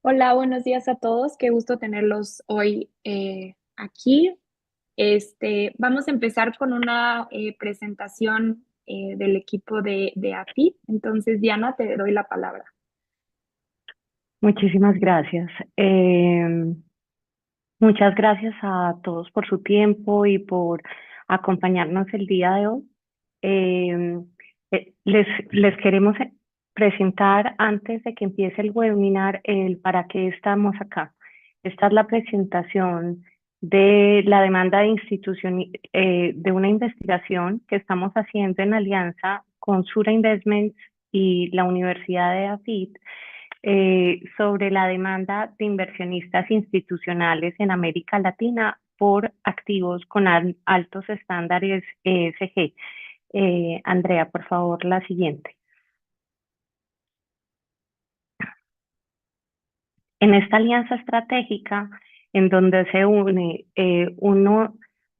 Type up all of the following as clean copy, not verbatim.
Hola, buenos días a todos. Qué gusto tenerlos hoy aquí. Vamos a empezar con una presentación del equipo de AFIP. Entonces, Diana, te doy la palabra. Muchísimas gracias. Muchas gracias a todos por su tiempo y por acompañarnos el día de hoy. Eh, les queremos presentar antes de que empiece el webinar el para qué estamos acá. Esta es la presentación de la demanda de una investigación que estamos haciendo en alianza con Sura Investments y la Universidad de AFIT sobre la demanda de inversionistas institucionales en América Latina por activos con altos estándares ESG. Andrea, por favor, la siguiente. En esta alianza estratégica, en donde se une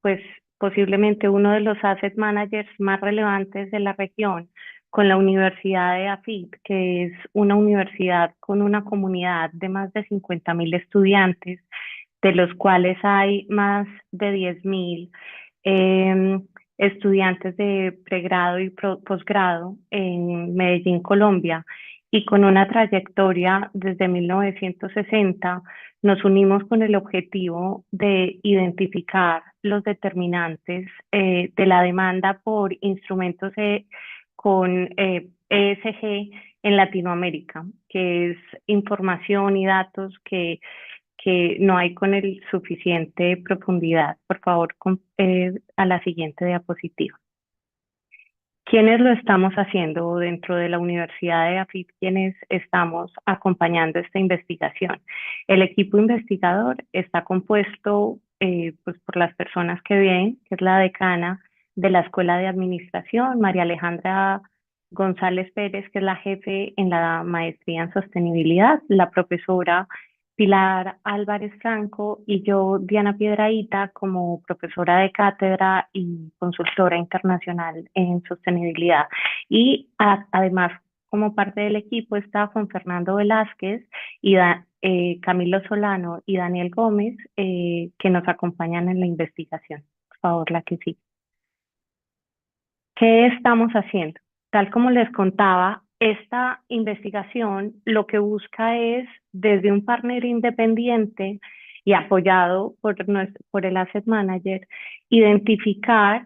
pues posiblemente uno de los asset managers más relevantes de la región, con la Universidad de AFIT, que es una universidad con una comunidad de más de 50.000 estudiantes, de los cuales hay más de 10.000 estudiantes de pregrado y posgrado en Medellín, Colombia, y con una trayectoria desde 1960, nos unimos con el objetivo de identificar los determinantes de la demanda por instrumentos con ESG en Latinoamérica, que es información y datos que no hay con el suficiente profundidad. Por favor, a la siguiente diapositiva. ¿Quiénes lo estamos haciendo dentro de la Universidad de AFIT? ¿Quiénes estamos acompañando esta investigación? El equipo investigador está compuesto pues por las personas que ven, que es la decana de la Escuela de Administración, María Alejandra González Pérez, que es la jefe en la maestría en sostenibilidad, la profesora Pilar Álvarez Franco y yo, Diana Piedrahita, como profesora de cátedra y consultora internacional en sostenibilidad. Y además, como parte del equipo está Juan Fernando Velázquez y Camilo Solano y Daniel Gómez, que nos acompañan en la investigación. Por favor, la que sí. ¿Qué estamos haciendo? Tal como les contaba, esta investigación lo que busca es, desde un partner independiente y apoyado por el Asset Manager, identificar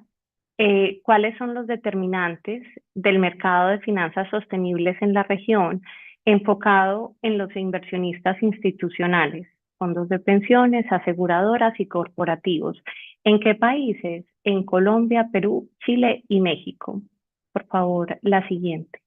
cuáles son los determinantes del mercado de finanzas sostenibles en la región, enfocado en los inversionistas institucionales, fondos de pensiones, aseguradoras y corporativos. ¿En qué países? En Colombia, Perú, Chile y México. Por favor, la siguiente.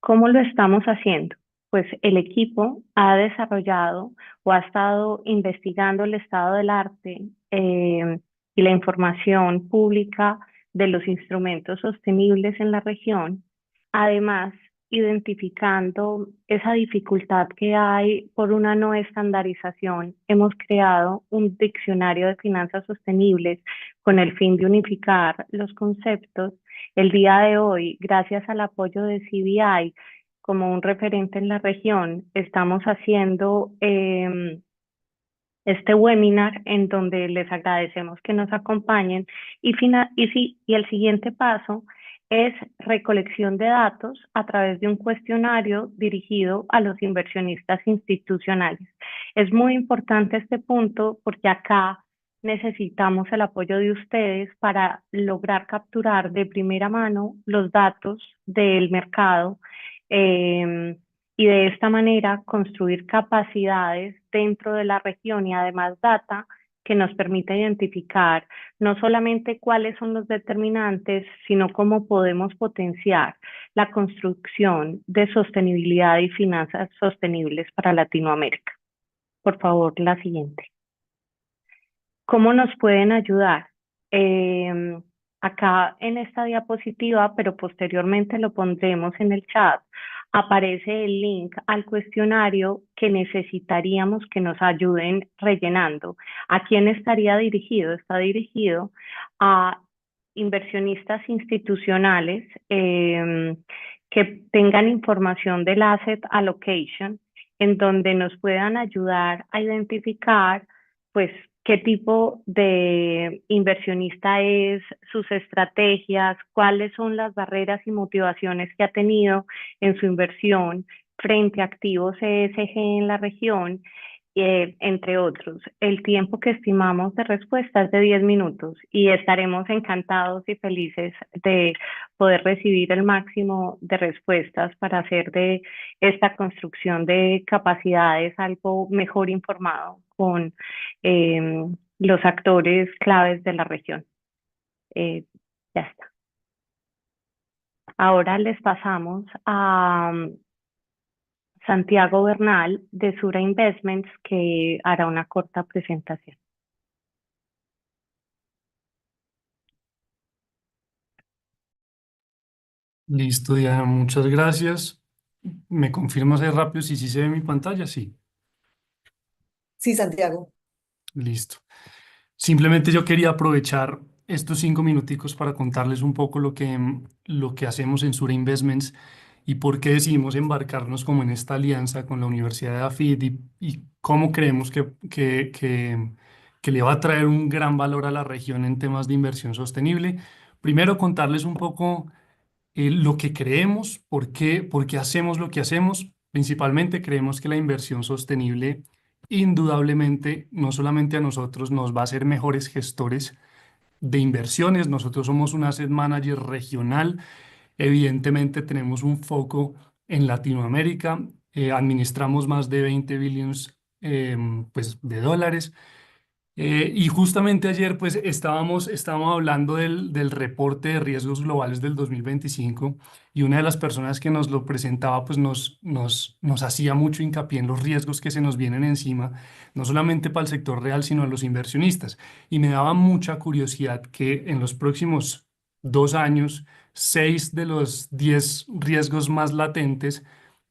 ¿Cómo lo estamos haciendo? Pues el equipo ha desarrollado o ha estado investigando el estado del arte y la información pública de los instrumentos sostenibles en la región. Además, identificando esa dificultad que hay por una no estandarización, hemos creado un diccionario de finanzas sostenibles con el fin de unificar los conceptos. El día de hoy, gracias al apoyo de CBI, como un referente en la región, estamos haciendo este webinar en donde les agradecemos que nos acompañen y el siguiente paso es recolección de datos a través de un cuestionario dirigido a los inversionistas institucionales. Es muy importante este punto porque acá necesitamos el apoyo de ustedes para lograr capturar de primera mano los datos del mercado eh, y de esta manera construir capacidades dentro de la región y además data que nos permita identificar no solamente cuáles son los determinantes, sino cómo podemos potenciar la construcción de sostenibilidad y finanzas sostenibles para Latinoamérica. Por favor, la siguiente. ¿Cómo nos pueden ayudar? Eh, Acá en esta diapositiva, pero posteriormente lo pondremos en el chat, aparece el link al cuestionario que necesitaríamos que nos ayuden rellenando. ¿A quién estaría dirigido? Está dirigido a inversionistas institucionales que tengan información del asset allocation, en donde nos puedan ayudar a identificar, pues, qué tipo de inversionista es, sus estrategias, cuáles son las barreras y motivaciones que ha tenido en su inversión frente a activos ESG en la región, entre otros. El tiempo que estimamos de respuesta es de 10 minutos y estaremos encantados y felices de poder recibir el máximo de respuestas para hacer de esta construcción de capacidades algo mejor informado con los actores claves de la región. Ya está. Ahora les pasamos a Santiago Bernal de Sura Investments, que hará una corta presentación. Listo, Diana, muchas gracias. ¿Me confirmas ahí rápido si sí se ve mi pantalla? Sí, Sí, Santiago. listo. Simplemente yo quería aprovechar estos 5 minuticos para contarles un poco lo que hacemos en Sura Investments y por qué decidimos embarcarnos como en esta alianza con la Universidad de AFID y cómo creemos que le va a traer un gran valor a la región en temas de inversión sostenible. Primero, contarles un poco lo que creemos, por qué hacemos lo que hacemos. Principalmente creemos que la inversión sostenible indudablemente no solamente a nosotros nos va a hacer mejores gestores de inversiones. Nosotros somos un asset manager regional. Evidentemente tenemos un foco en Latinoamérica. Administramos más de 20 billones pues, de dólares. Y justamente ayer pues estábamos hablando del reporte de riesgos globales del 2025 y una de las personas que nos lo presentaba pues nos hacía mucho hincapié en los riesgos que se nos vienen encima, no solamente para el sector real, sino a los inversionistas. Y me daba mucha curiosidad que en los próximos 2 años, 6 de los 10 riesgos más latentes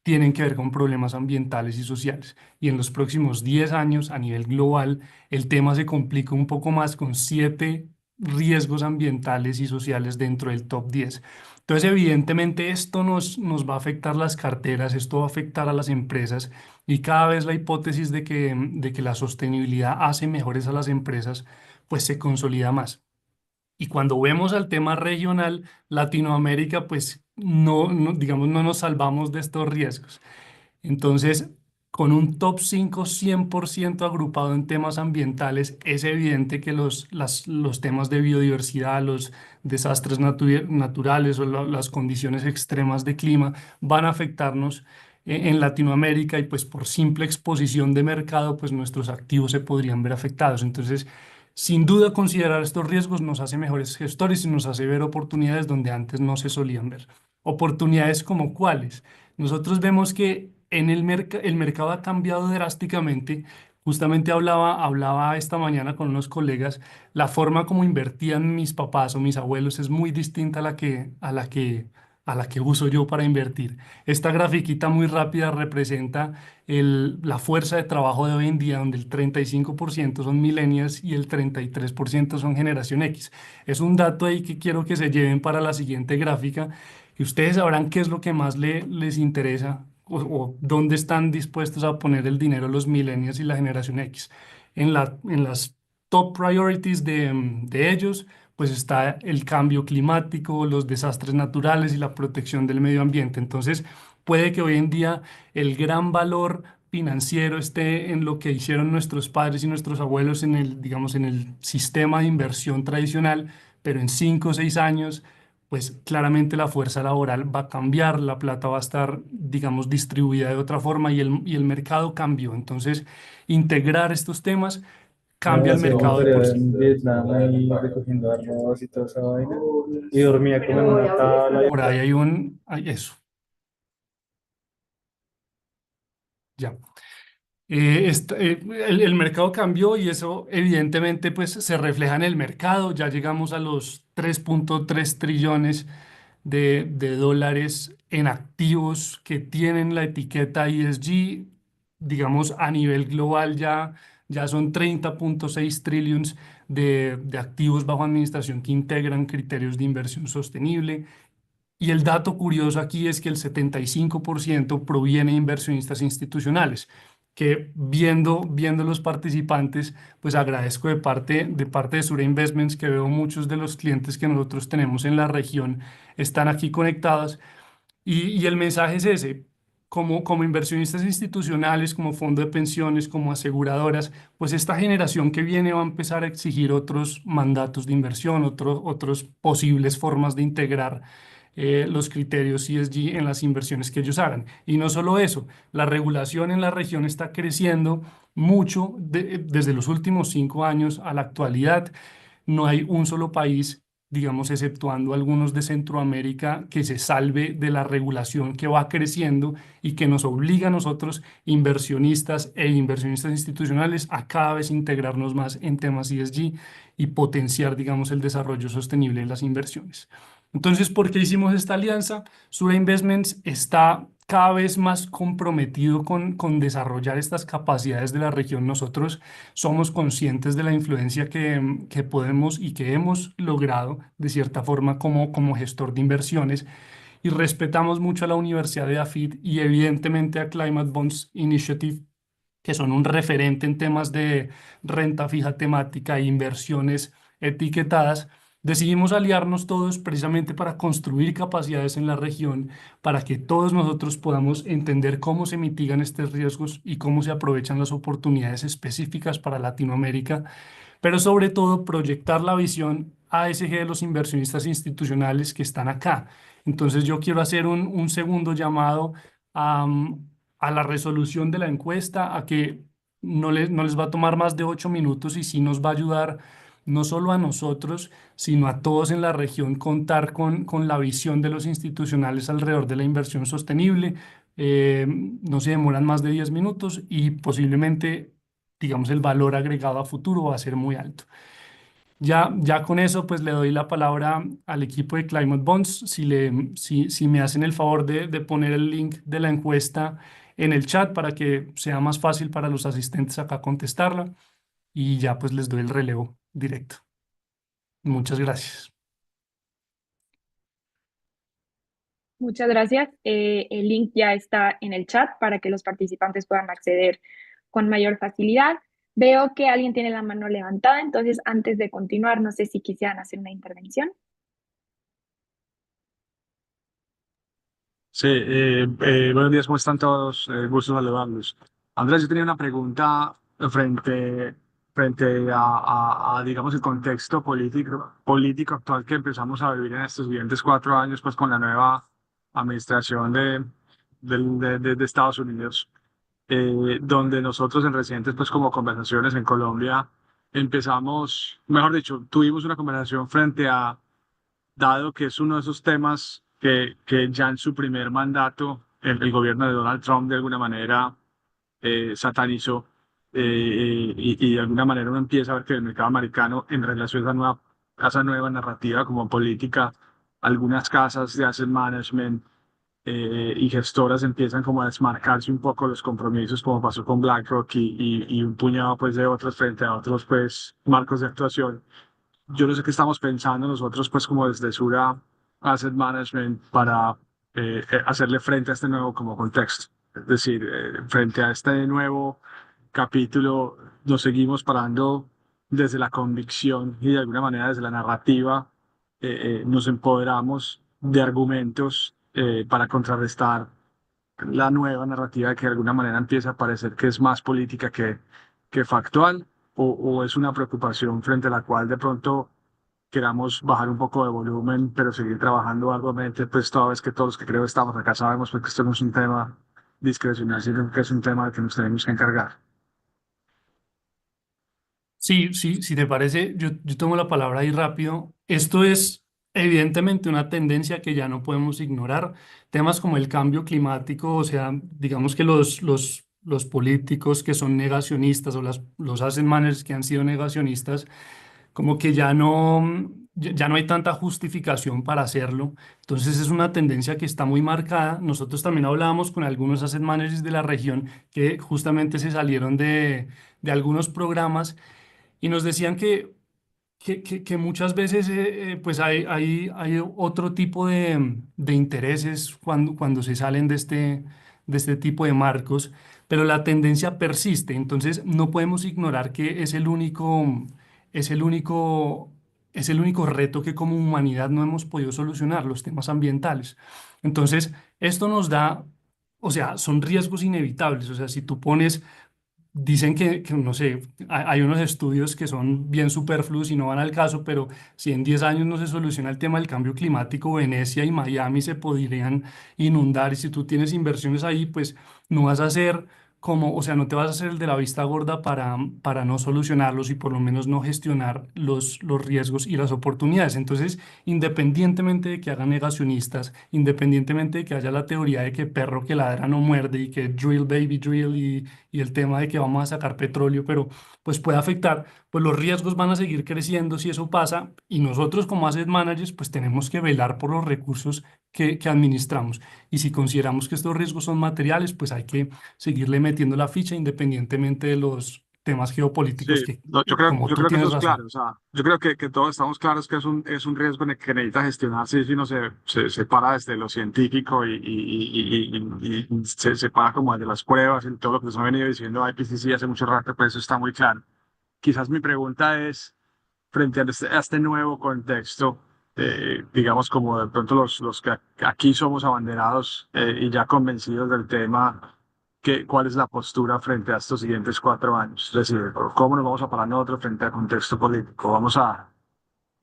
tienen que ver con problemas ambientales y sociales. Y en los próximos 10 años, a nivel global, el tema se complica un poco más con 7 riesgos ambientales y sociales dentro del top 10. Entonces, evidentemente, esto nos va a afectar las carteras, esto va a afectar a las empresas y cada vez la hipótesis de que la sostenibilidad hace mejores a las empresas, pues se consolida más. Y cuando vemos al tema regional, Latinoamérica, pues digamos, no nos salvamos de estos riesgos. Entonces, con un top 5 100% agrupado en temas ambientales, es evidente que los temas de biodiversidad, los desastres naturales o las condiciones extremas de clima van a afectarnos en Latinoamérica y pues por simple exposición de mercado, pues nuestros activos se podrían ver afectados. Entonces, sin duda considerar estos riesgos nos hace mejores gestores y nos hace ver oportunidades donde antes no se solían ver. Oportunidades como cuáles. Nosotros vemos que el mercado ha cambiado drásticamente. Justamente hablaba esta mañana con unos colegas, la forma como invertían mis papás o mis abuelos es muy distinta a la que uso yo para invertir. Esta grafiquita muy rápida representa la fuerza de trabajo de hoy en día, donde el 35% son millennials y el 33% son generación X. Es un dato ahí que quiero que se lleven para la siguiente gráfica y ustedes sabrán qué es lo que más les interesa o dónde están dispuestos a poner el dinero los millennials y la generación X. En las top priorities de ellos, pues está el cambio climático, los desastres naturales y la protección del medio ambiente. Entonces, puede que hoy en día el gran valor financiero esté en lo que hicieron nuestros padres y nuestros abuelos en digamos, en el sistema de inversión tradicional, pero en 5 o 6 años pues claramente la fuerza laboral va a cambiar, la plata va a estar, digamos, distribuida de otra forma y el mercado cambió. Entonces, integrar estos temas cambia el mercado de por sí. En Vietnam ahí recogiendo arroz y toda esa vaina. Y dormía como en una tabla. Por ahí hay eso, ya. El mercado cambió y eso evidentemente pues se refleja en el mercado. Ya llegamos a los 3.3 trillones de dólares en activos que tienen la etiqueta ESG. Digamos, a nivel global ya son 30.6 trillones de activos bajo administración que integran criterios de inversión sostenible. Y el dato curioso aquí es que el 75% proviene de inversionistas institucionales, que viendo los participantes, pues agradezco de parte de Sura Investments, que veo muchos de los clientes que nosotros tenemos en la región están aquí conectados. Y el mensaje es ese, como inversionistas institucionales, como fondo de pensiones, como aseguradoras, pues esta generación que viene va a empezar a exigir otros mandatos de inversión, otros posibles formas de integrar los criterios ESG en las inversiones que ellos hagan. Y no solo eso, la regulación en la región está creciendo mucho desde los últimos 5 años a la actualidad. No hay un solo país, digamos, exceptuando algunos de Centroamérica, que se salve de la regulación que va creciendo y que nos obliga a nosotros, inversionistas e inversionistas institucionales, a cada vez integrarnos más en temas ESG y potenciar, digamos, el desarrollo sostenible de las inversiones. Entonces, ¿por qué hicimos esta alianza? Sura Investments está cada vez más comprometido con desarrollar estas capacidades de la región. Nosotros somos conscientes de la influencia que podemos y que hemos logrado de cierta forma como gestor de inversiones, y respetamos mucho a la Universidad de AFIT y evidentemente a Climate Bonds Initiative, que son un referente en temas de renta fija temática e inversiones etiquetadas. Decidimos aliarnos todos precisamente para construir capacidades en la región, para que todos nosotros podamos entender cómo se mitigan estos riesgos y cómo se aprovechan las oportunidades específicas para Latinoamérica, pero sobre todo proyectar la visión ASG de los inversionistas institucionales que están acá. Entonces yo quiero hacer un segundo llamado a, a la resolución de la encuesta, a que no les va a tomar más de 8 minutos, y sí nos va a ayudar no solo a nosotros, sino a todos en la región, contar con la visión de los institucionales alrededor de la inversión sostenible. No se demoran más de 10 minutos y posiblemente, digamos, el valor agregado a futuro va a ser muy alto. Ya con eso, pues le doy la palabra al equipo de Climate Bonds. Si me hacen el favor de poner el link de la encuesta en el chat para que sea más fácil para los asistentes acá contestarla, y ya pues les doy el relevo directo. Muchas gracias. Muchas gracias. El link ya está en el chat para que los participantes puedan acceder con mayor facilidad. Veo que alguien tiene la mano levantada, entonces antes de continuar, no sé si quisieran hacer una intervención. Sí, buenos días, ¿cómo están todos? Gusto saludarlos. Andrés, yo tenía una pregunta frente digamos, el contexto político actual que empezamos a vivir en estos siguientes 4 años, pues con la nueva administración de Estados Unidos, donde nosotros en recientes, pues como conversaciones en Colombia, empezamos, mejor dicho, tuvimos una conversación frente a, dado que es uno de esos temas que ya en su primer mandato el gobierno de Donald Trump de alguna manera satanizó, y de alguna manera uno empieza a ver que el mercado americano en relación a esa nueva narrativa como política, algunas casas de asset management y gestoras empiezan como a desmarcarse un poco los compromisos, como pasó con BlackRock y un puñado pues de otros frente a otros pues marcos de actuación. Yo no sé qué estamos pensando nosotros, pues como desde Sura Asset Management, para hacerle frente a este nuevo como contexto. Es decir, frente a este nuevo capítulo, nos seguimos parando desde la convicción y de alguna manera desde la narrativa, nos empoderamos de argumentos para contrarrestar la nueva narrativa que de alguna manera empieza a parecer que es más política que factual, o es una preocupación frente a la cual de pronto queramos bajar un poco de volumen, pero seguir trabajando arduamente, pues toda vez que todos los que creo estamos acá sabemos pues, que esto no es un tema discrecional, sino que es un tema del que nos tenemos que encargar. Sí, sí, si te parece, yo tomo la palabra ahí rápido. Esto es evidentemente una tendencia que ya no podemos ignorar. Temas como el cambio climático, o sea, digamos que los políticos que son negacionistas, o los asset managers que han sido negacionistas, como que ya no hay tanta justificación para hacerlo. Entonces es una tendencia que está muy marcada. Nosotros también hablábamos con algunos asset managers de la región que justamente se salieron de algunos programas y nos decían que que muchas veces pues hay otro tipo de intereses cuando se salen de este tipo de marcos, pero la tendencia persiste. Entonces no podemos ignorar que es el único, es el único reto que como humanidad no hemos podido solucionar, los temas ambientales. Entonces, esto nos da, o sea, son riesgos inevitables. O sea, si tú pones dicen no sé, hay unos estudios que son bien superfluos y no van al caso, pero si en 10 años no se soluciona el tema del cambio climático, Venecia y Miami se podrían inundar y si tú tienes inversiones ahí, pues no vas a hacer como, o sea, no te vas a hacer el de la vista gorda para no solucionarlos y por lo menos no gestionar los riesgos y las oportunidades. Entonces, independientemente de que hagan negacionistas, independientemente de que haya la teoría de que perro que ladra no muerde y que drill baby drill y el tema de que vamos a sacar petróleo, pero pues puede afectar, pues los riesgos van a seguir creciendo si eso pasa y nosotros como asset managers pues tenemos que velar por los recursos que administramos y si consideramos que estos riesgos son materiales, pues hay que seguirle metiendo la ficha independientemente de los temas Sí, geopolíticos que, no, como yo tú creo que eso tienes es claro. razón. O sea, yo creo que todos estamos claros que es un riesgo que necesita gestionarse si uno se separa desde lo científico y se separa como de las pruebas y todo lo que nos ha venido diciendo IPCC hace mucho rato, pero eso está muy claro. Quizás mi pregunta es, frente a este nuevo contexto, digamos como de pronto los que aquí somos abanderados y ya convencidos del tema, ¿cuál es la postura frente a estos siguientes 4 años? Es decir, ¿cómo nos vamos a parar nosotros frente al contexto político? ¿Vamos a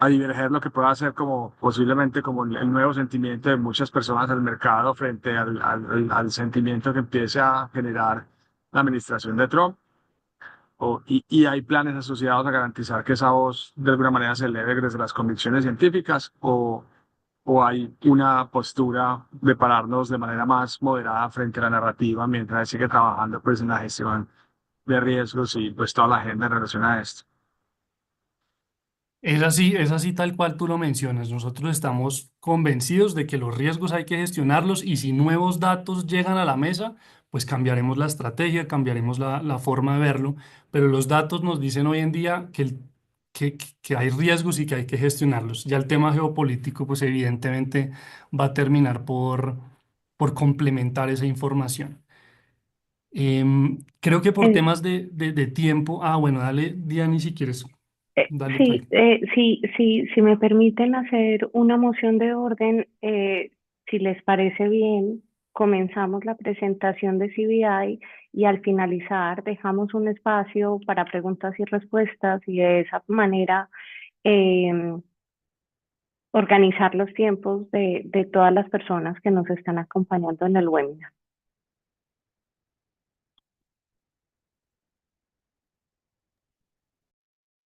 diverger lo que pueda ser como posiblemente como el nuevo sentimiento de muchas personas del mercado frente al sentimiento que empiece a generar la administración de Trump? Y hay planes asociados a garantizar que esa voz de alguna manera se eleve desde las convicciones científicas o hay una postura de pararnos de manera más moderada frente a la narrativa mientras sigue trabajando pues en la gestión de riesgos y pues toda la agenda en relación a esto. Es así tal cual tú lo mencionas. Nosotros estamos convencidos de que los riesgos hay que gestionarlos y si nuevos datos llegan a la mesa, pues cambiaremos la estrategia, cambiaremos la forma de verlo, pero los datos nos dicen hoy en día que hay riesgos y que hay que gestionarlos. Ya el tema geopolítico, pues evidentemente va a terminar por complementar esa información. Creo que por En- temas de tiempo, bueno, dale, Diani, si quieres, dale tú sí, ahí. si me permiten hacer una moción de orden, si les parece bien, comenzamos la presentación de CBI y al finalizar dejamos un espacio para preguntas y respuestas y de esa manera em, organizar los tiempos de todas las personas que nos están acompañando en el webinar.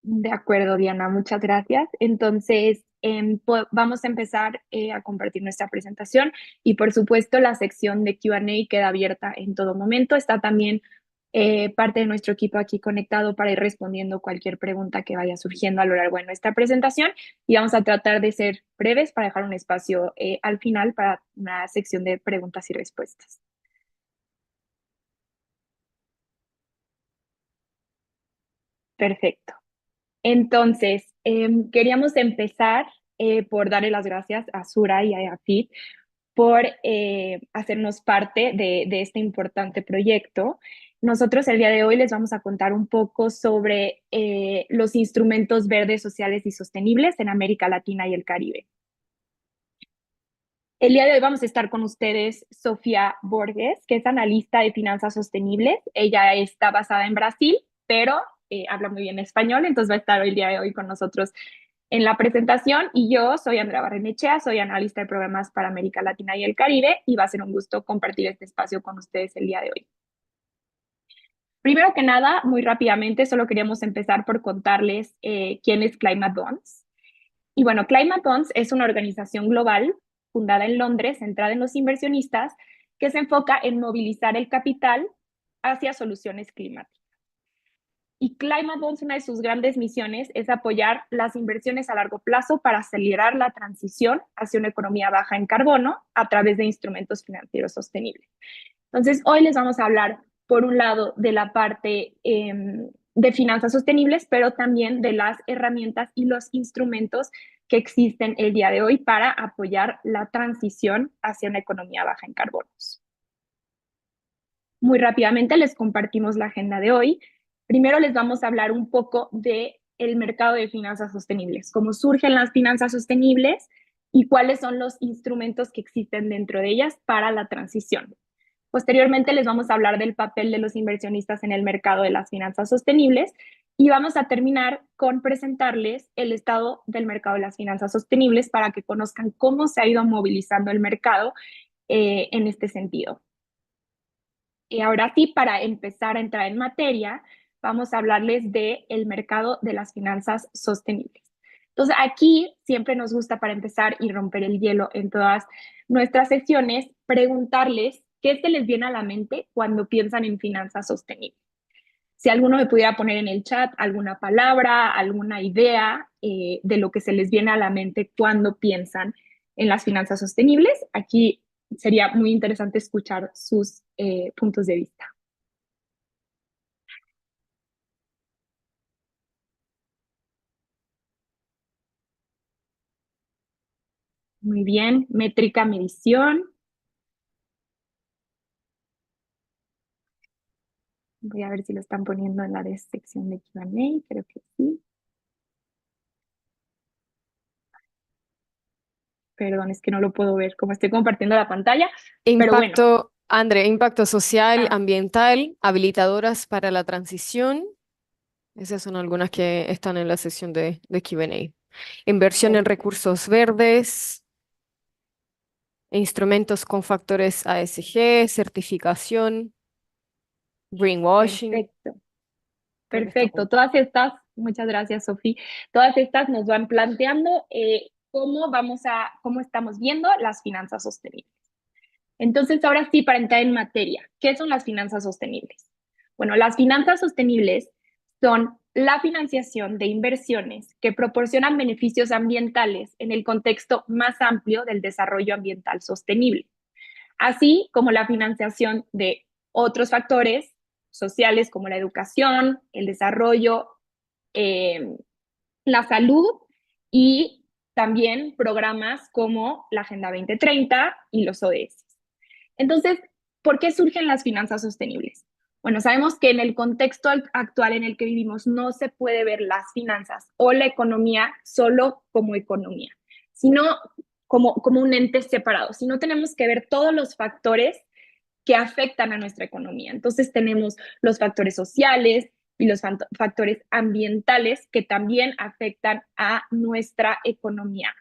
De acuerdo, Diana, muchas gracias. Entonces, vamos a empezar a compartir nuestra presentación y por supuesto la sección de Q&A queda abierta en todo momento. Está también parte de nuestro equipo aquí conectado para ir respondiendo cualquier pregunta que vaya surgiendo a lo largo de nuestra presentación y vamos a tratar de ser breves para dejar un espacio al final para una sección de preguntas y respuestas. Perfecto. Entonces, queríamos empezar por darle las gracias a Sura y a Yafit por hacernos parte de este importante proyecto. Nosotros el día de hoy les vamos a contar un poco sobre los instrumentos verdes, sociales y sostenibles en América Latina y el Caribe. El día de hoy vamos a estar con ustedes Sofía Borges, que es analista de finanzas sostenibles. Ella está basada en Brasil, pero habla muy bien español, entonces va a estar el día de hoy con nosotros en la presentación. Y yo soy Andrea Barrenechea, soy analista de programas para América Latina y el Caribe, y va a ser un gusto compartir este espacio con ustedes el día de hoy. Primero que nada, muy rápidamente, solo queríamos empezar por contarles quién es Climate Bonds. Y bueno, Climate Bonds es una organización global fundada en Londres, centrada en los inversionistas, que se enfoca en movilizar el capital hacia soluciones climáticas. Y Climate Bonds, una de sus grandes misiones es apoyar las inversiones a largo plazo para acelerar la transición hacia una economía baja en carbono a través de instrumentos financieros sostenibles. Entonces, hoy les vamos a hablar, por un lado, de la parte de finanzas sostenibles, pero también de las herramientas y los instrumentos que existen el día de hoy para apoyar la transición hacia una economía baja en carbonos. Muy rápidamente les compartimos la agenda de hoy. Primero les vamos a hablar un poco del mercado de finanzas sostenibles, cómo surgen las finanzas sostenibles y cuáles son los instrumentos que existen dentro de ellas para la transición. Posteriormente les vamos a hablar del papel de los inversionistas en el mercado de las finanzas sostenibles y vamos a terminar con presentarles el estado del mercado de las finanzas sostenibles para que conozcan cómo se ha ido movilizando el mercado en este sentido. Y ahora sí, para empezar a entrar en materia, vamos a hablarles del mercado de las finanzas sostenibles. Entonces, aquí siempre nos gusta, para empezar y romper el hielo en todas nuestras sesiones, preguntarles qué se les viene a la mente cuando piensan en finanzas sostenibles. Si alguno me pudiera poner en el chat alguna palabra, alguna idea de lo que se les viene a la mente cuando piensan en las finanzas sostenibles, aquí sería muy interesante escuchar sus puntos de vista. Muy bien, métrica, medición. Voy a ver si lo están poniendo en la sección de Q&A, creo que sí. Perdón, es que no lo puedo ver como estoy compartiendo la pantalla. Pero bueno. Impacto, André, impacto social, Ah. ambiental, habilitadoras para la transición. Esas son algunas que están en la sección de Q&A. Inversión en recursos verdes, instrumentos con factores ASG, certificación, greenwashing. Perfecto. Perfecto. Todas estas, muchas gracias, Sofía. Todas estas nos van planteando cómo estamos viendo las finanzas sostenibles. Entonces, ahora sí, para entrar en materia, ¿qué son las finanzas sostenibles? Bueno, las finanzas sostenibles son la financiación de inversiones que proporcionan beneficios ambientales en el contexto más amplio del desarrollo ambiental sostenible, así como la financiación de otros factores sociales como la educación, el desarrollo, la salud y también programas como la Agenda 2030 y los ODS. Entonces, ¿por qué surgen las finanzas sostenibles? Bueno, sabemos que en el contexto actual en el que vivimos no se puede ver las finanzas o la economía solo como economía, sino como un ente separado, sino tenemos que ver todos los factores que afectan a nuestra economía. Entonces tenemos los factores sociales y los factores ambientales que también afectan a nuestra economía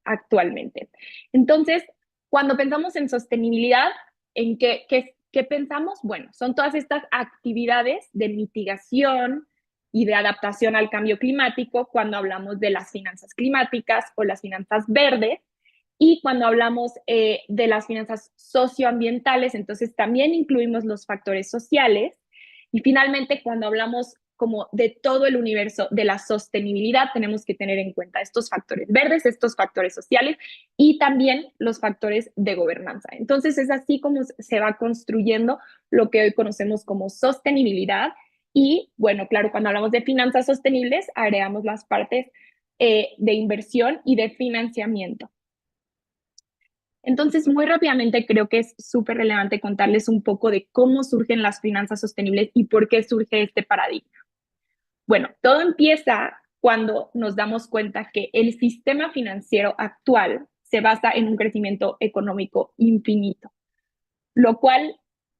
actualmente. Entonces, cuando pensamos en sostenibilidad, ¿en qué pensamos? Bueno, son todas estas actividades de mitigación y de adaptación al cambio climático cuando hablamos de las finanzas climáticas o las finanzas verdes. Y cuando hablamos de las finanzas socioambientales, entonces también incluimos los factores sociales. Y finalmente, cuando hablamos como de todo el universo de la sostenibilidad, tenemos que tener en cuenta estos factores verdes, estos factores sociales y también los factores de gobernanza. Entonces, es así como se va construyendo lo que hoy conocemos como sostenibilidad. Y bueno, claro, cuando hablamos de finanzas sostenibles, agregamos las partes de inversión y de financiamiento. Entonces, muy rápidamente creo que es súper relevante contarles un poco de cómo surgen las finanzas sostenibles y por qué surge este paradigma. Bueno, todo empieza cuando nos damos cuenta que el sistema financiero actual se basa en un crecimiento económico infinito, lo cual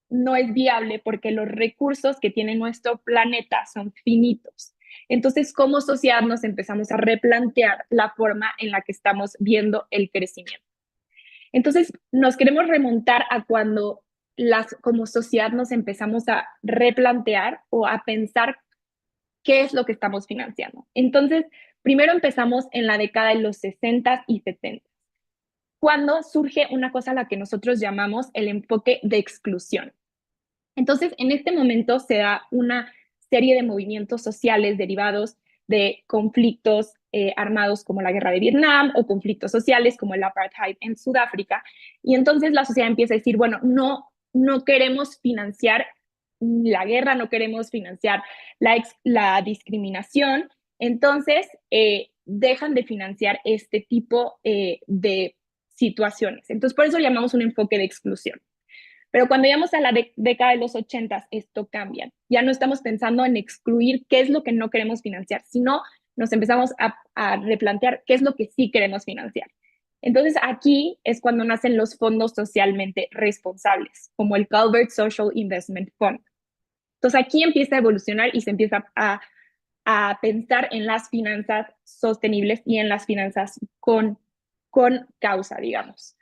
no es viable porque los recursos que tiene nuestro planeta son finitos. Entonces, como sociedad nos empezamos a replantear la forma en la que estamos viendo el crecimiento. Entonces, nos queremos remontar a cuando como sociedad nos empezamos a replantear o a pensar qué es lo que estamos financiando. Entonces, primero empezamos en la década de los 60 y 70, cuando surge una cosa a la que nosotros llamamos el enfoque de exclusión. Entonces, en este momento se da una serie de movimientos sociales derivados de conflictos armados como la guerra de Vietnam o conflictos sociales como el apartheid en Sudáfrica. Y entonces la sociedad empieza a decir, bueno, no queremos financiar la guerra, no queremos financiar la discriminación. Entonces, dejan de financiar este tipo de situaciones. Entonces, por eso llamamos un enfoque de exclusión. Pero cuando llegamos a la década de los 80, esto cambia. Ya no estamos pensando en excluir qué es lo que no queremos financiar, sino nos empezamos a replantear qué es lo que sí queremos financiar. Entonces, aquí es cuando nacen los fondos socialmente responsables, como el Calvert Social Investment Fund. Entonces, aquí empieza a evolucionar y se empieza a pensar en las finanzas sostenibles y en las finanzas con causa, digamos.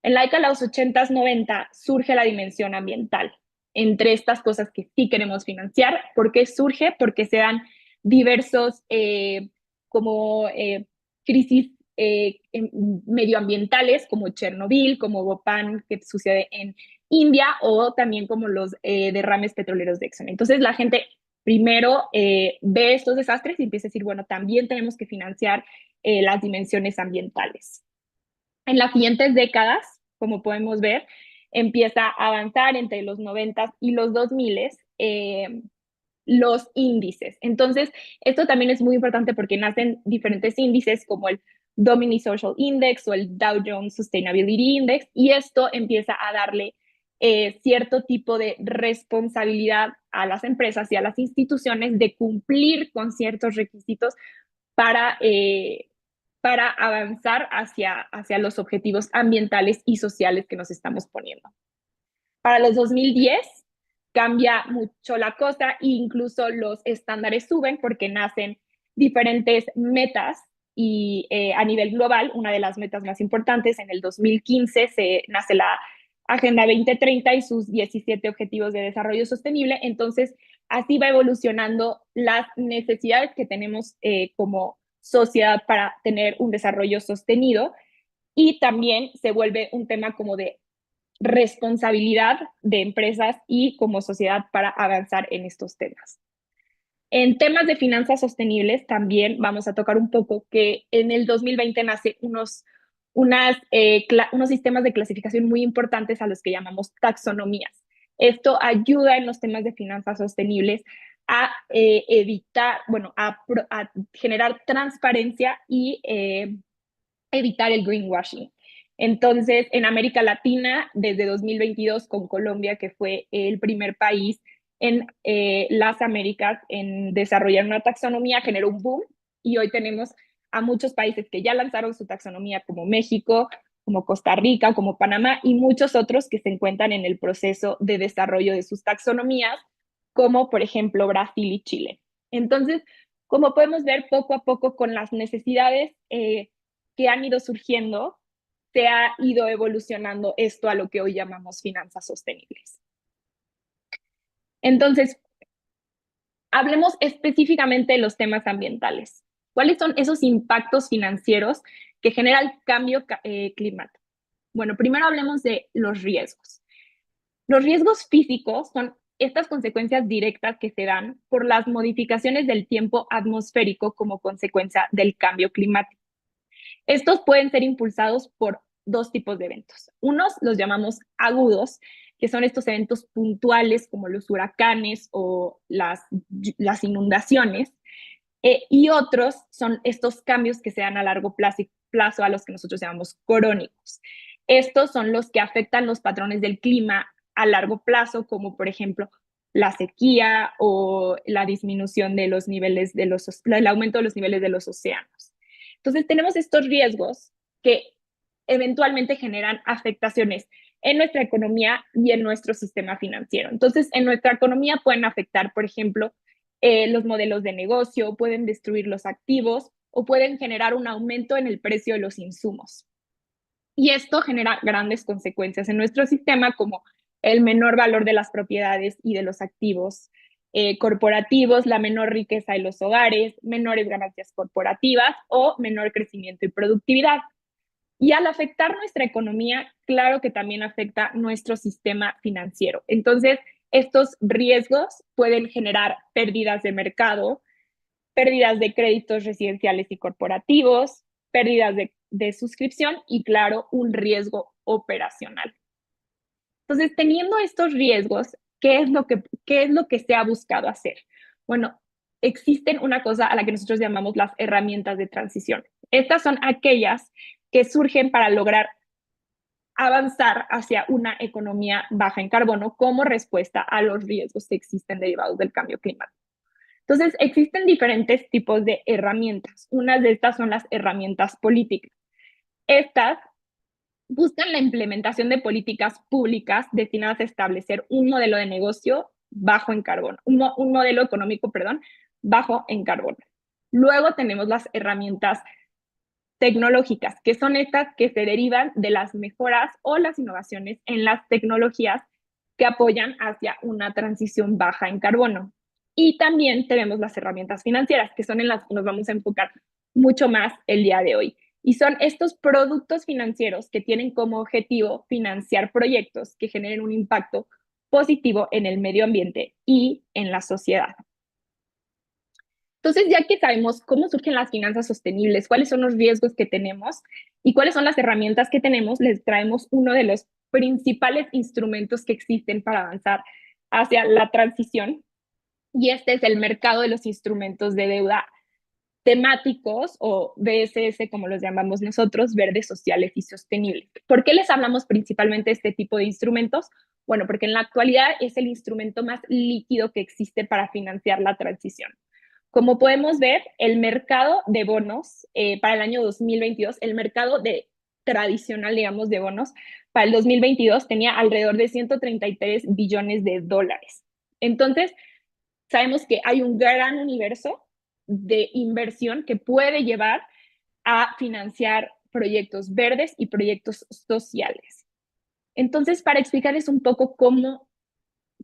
En la década de los 80s, 90 surge la dimensión ambiental entre estas cosas que sí queremos financiar. ¿Por qué surge? Porque se dan diversos crisis medioambientales como Chernobyl, como Bhopal, que sucede en India, o también como los derrames petroleros de Exxon. Entonces la gente primero ve estos desastres y empieza a decir, bueno, también tenemos que financiar las dimensiones ambientales. En las siguientes décadas, como podemos ver, empieza a avanzar entre los 90 y los 2000 los índices. Entonces, esto también es muy importante porque nacen diferentes índices como el Domini Social Index o el Dow Jones Sustainability Index, y esto empieza a darle cierto tipo de responsabilidad a las empresas y a las instituciones de cumplir con ciertos requisitos para avanzar hacia los objetivos ambientales y sociales que nos estamos poniendo. Para los 2010 cambia mucho la cosa e incluso los estándares suben porque nacen diferentes metas y a nivel global, una de las metas más importantes, en el 2015 nace la Agenda 2030 y sus 17 Objetivos de Desarrollo Sostenible. Entonces, así va evolucionando las necesidades que tenemos como sociedad para tener un desarrollo sostenido, y también se vuelve un tema como de responsabilidad de empresas y como sociedad para avanzar en estos temas. En temas de finanzas sostenibles también vamos a tocar un poco que en el 2020 nace unos sistemas de clasificación muy importantes a los que llamamos taxonomías. Esto ayuda en los temas de finanzas sostenibles a evitar, bueno, a generar transparencia y evitar el greenwashing. Entonces, en América Latina, desde 2022, con Colombia, que fue el primer país en las Américas en desarrollar una taxonomía, generó un boom, y hoy tenemos a muchos países que ya lanzaron su taxonomía, como México, como Costa Rica, como Panamá, y muchos otros que se encuentran en el proceso de desarrollo de sus taxonomías, como por ejemplo Brasil y Chile. Entonces, como podemos ver, poco a poco con las necesidades que han ido surgiendo, se ha ido evolucionando esto a lo que hoy llamamos finanzas sostenibles. Entonces, hablemos específicamente de los temas ambientales. ¿Cuáles son esos impactos financieros que genera el cambio climático? Bueno, primero hablemos de los riesgos. Los riesgos físicos son estas consecuencias directas que se dan por las modificaciones del tiempo atmosférico como consecuencia del cambio climático. Estos pueden ser impulsados por dos tipos de eventos. Unos los llamamos agudos, que son estos eventos puntuales como los huracanes o las inundaciones, y otros son estos cambios que se dan a largo plazo, a los que nosotros llamamos crónicos. Estos son los que afectan los patrones del clima a largo plazo, como por ejemplo la sequía o la disminución de los niveles el aumento de los niveles de los océanos. Entonces tenemos estos riesgos que eventualmente generan afectaciones en nuestra economía y en nuestro sistema financiero. Entonces, en nuestra economía pueden afectar, por ejemplo, los modelos de negocio, pueden destruir los activos o pueden generar un aumento en el precio de los insumos. Y esto genera grandes consecuencias en nuestro sistema, como el menor valor de las propiedades y de los activos corporativos, la menor riqueza de los hogares, menores ganancias corporativas o menor crecimiento y productividad. Y al afectar nuestra economía, claro que también afecta nuestro sistema financiero. Entonces, estos riesgos pueden generar pérdidas de mercado, pérdidas de créditos residenciales y corporativos, pérdidas de suscripción y, claro, un riesgo operacional. Entonces, teniendo estos riesgos, ¿qué es lo que se ha buscado hacer? Bueno, existen una cosa a la que nosotros llamamos las herramientas de transición. Estas son aquellas que surgen para lograr avanzar hacia una economía baja en carbono como respuesta a los riesgos que existen derivados del cambio climático. Entonces, existen diferentes tipos de herramientas. Unas de estas son las herramientas políticas. Estas buscan la implementación de políticas públicas destinadas a establecer un modelo de negocio bajo en carbono, un modelo económico, perdón, bajo en carbono. Luego tenemos las herramientas tecnológicas, que son estas que se derivan de las mejoras o las innovaciones en las tecnologías que apoyan hacia una transición baja en carbono. Y también tenemos las herramientas financieras, que son en las que nos vamos a enfocar mucho más el día de hoy. Y son estos productos financieros que tienen como objetivo financiar proyectos que generen un impacto positivo en el medio ambiente y en la sociedad. Entonces, ya que sabemos cómo surgen las finanzas sostenibles, cuáles son los riesgos que tenemos y cuáles son las herramientas que tenemos, les traemos uno de los principales instrumentos que existen para avanzar hacia la transición, y este es el mercado de los instrumentos de deuda temáticos, o BSS como los llamamos nosotros, verdes, sociales y sostenibles. ¿Por qué les hablamos principalmente de este tipo de instrumentos? Bueno, porque en la actualidad es el instrumento más líquido que existe para financiar la transición. Como podemos ver, el mercado de bonos para el año 2022, el mercado tradicional, digamos, de bonos, para el 2022 tenía alrededor de 133 billones de dólares. Entonces, sabemos que hay un gran universo de inversión que puede llevar a financiar proyectos verdes y proyectos sociales. Entonces, para explicarles un poco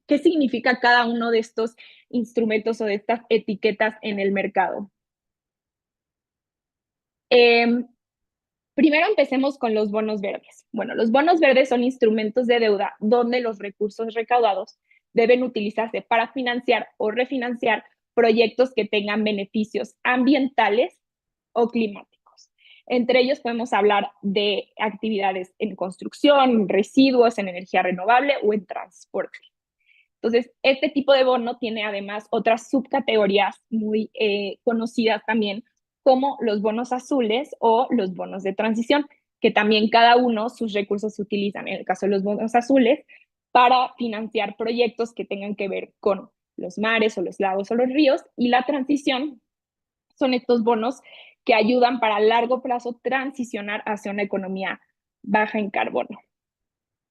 qué significa cada uno de estos instrumentos o de estas etiquetas en el mercado. Primero empecemos con los bonos verdes. Bueno, los bonos verdes son instrumentos de deuda donde los recursos recaudados deben utilizarse para financiar o refinanciar proyectos que tengan beneficios ambientales o climáticos. Entre ellos podemos hablar de actividades en construcción, residuos, en energía renovable o en transporte. Entonces, este tipo de bono tiene además otras subcategorías muy conocidas también, como los bonos azules o los bonos de transición, que también cada uno sus recursos se utilizan, en el caso de los bonos azules, para financiar proyectos que tengan que ver con los mares o los lagos o los ríos, y la transición son estos bonos que ayudan para a largo plazo transicionar hacia una economía baja en carbono.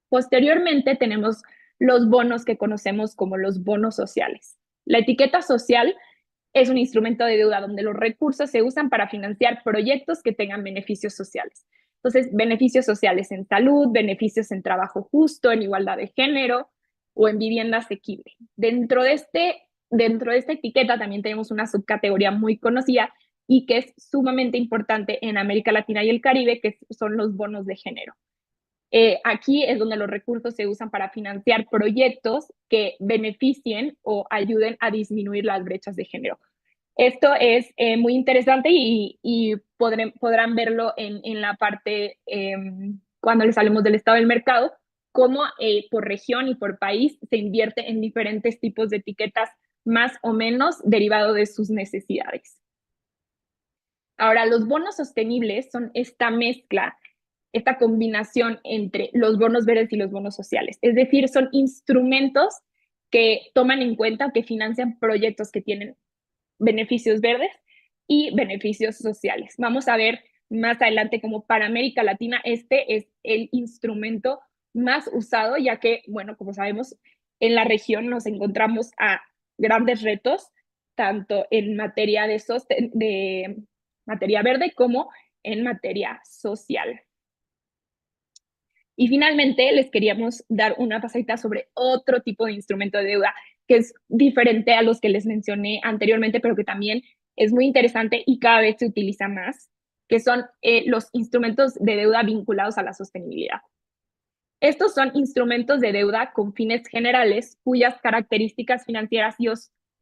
Posteriormente tenemos los bonos que conocemos como los bonos sociales. La etiqueta social es un instrumento de deuda donde los recursos se usan para financiar proyectos que tengan beneficios sociales. Entonces, beneficios sociales en salud, beneficios en trabajo justo, en igualdad de género o en vivienda asequible. Dentro de esta etiqueta también tenemos una subcategoría muy conocida y que es sumamente importante en América Latina y el Caribe, que son los bonos de género. Aquí es donde los recursos se usan para financiar proyectos que beneficien o ayuden a disminuir las brechas de género. Esto es muy interesante y podrán verlo en la parte cuando les hablemos del estado del mercado, cómo por región y por país se invierte en diferentes tipos de etiquetas más o menos derivado de sus necesidades. Ahora, los bonos sostenibles son esta mezcla, esta combinación entre los bonos verdes y los bonos sociales. Es decir, son instrumentos que toman en cuenta o que financian proyectos que tienen beneficios verdes y beneficios sociales. Vamos a ver más adelante cómo para América Latina este es el instrumento más usado, ya que, bueno, como sabemos, en la región nos encontramos a grandes retos, tanto en materia de materia verde como en materia social. Y finalmente les queríamos dar una pasadita sobre otro tipo de instrumento de deuda que es diferente a los que les mencioné anteriormente, pero que también es muy interesante y cada vez se utiliza más, que son los instrumentos de deuda vinculados a la sostenibilidad. Estos son instrumentos de deuda con fines generales cuyas características financieras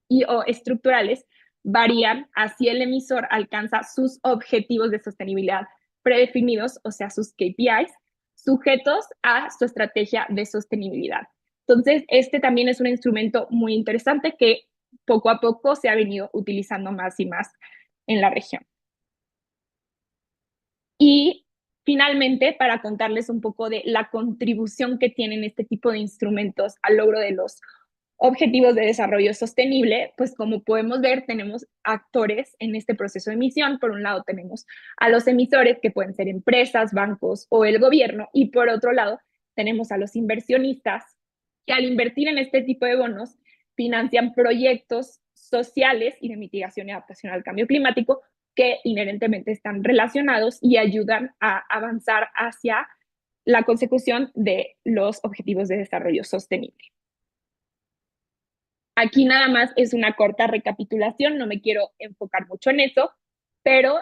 y o estructurales varían así el emisor alcanza sus objetivos de sostenibilidad predefinidos, o sea, sus KPIs, sujetos a su estrategia de sostenibilidad. Entonces, este también es un instrumento muy interesante que poco a poco se ha venido utilizando más y más en la región. Y finalmente, para contarles un poco de la contribución que tienen este tipo de instrumentos al logro de los objetivos de desarrollo sostenible, pues como podemos ver, tenemos actores en este proceso de emisión. Por un lado tenemos a los emisores, que pueden ser empresas, bancos o el gobierno, y por otro lado tenemos a los inversionistas, que al invertir en este tipo de bonos financian proyectos sociales y de mitigación y adaptación al cambio climático que inherentemente están relacionados y ayudan a avanzar hacia la consecución de los objetivos de desarrollo sostenible. Aquí nada más es una corta recapitulación, no me quiero enfocar mucho en eso, pero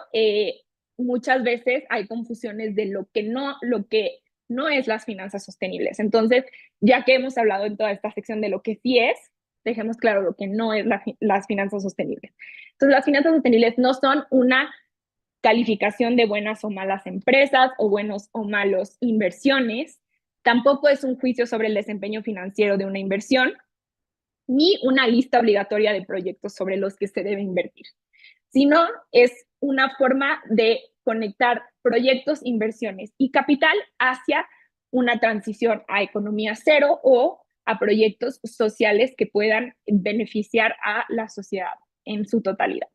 muchas veces hay confusiones de lo que no es las finanzas sostenibles. Entonces, ya que hemos hablado en toda esta sección de lo que sí es, dejemos claro lo que no es las finanzas sostenibles. Entonces, las finanzas sostenibles no son una calificación de buenas o malas empresas o buenos o malos inversiones, tampoco es un juicio sobre el desempeño financiero de una inversión, ni una lista obligatoria de proyectos sobre los que se debe invertir, sino es una forma de conectar proyectos, inversiones y capital hacia una transición a economía cero o a proyectos sociales que puedan beneficiar a la sociedad en su totalidad.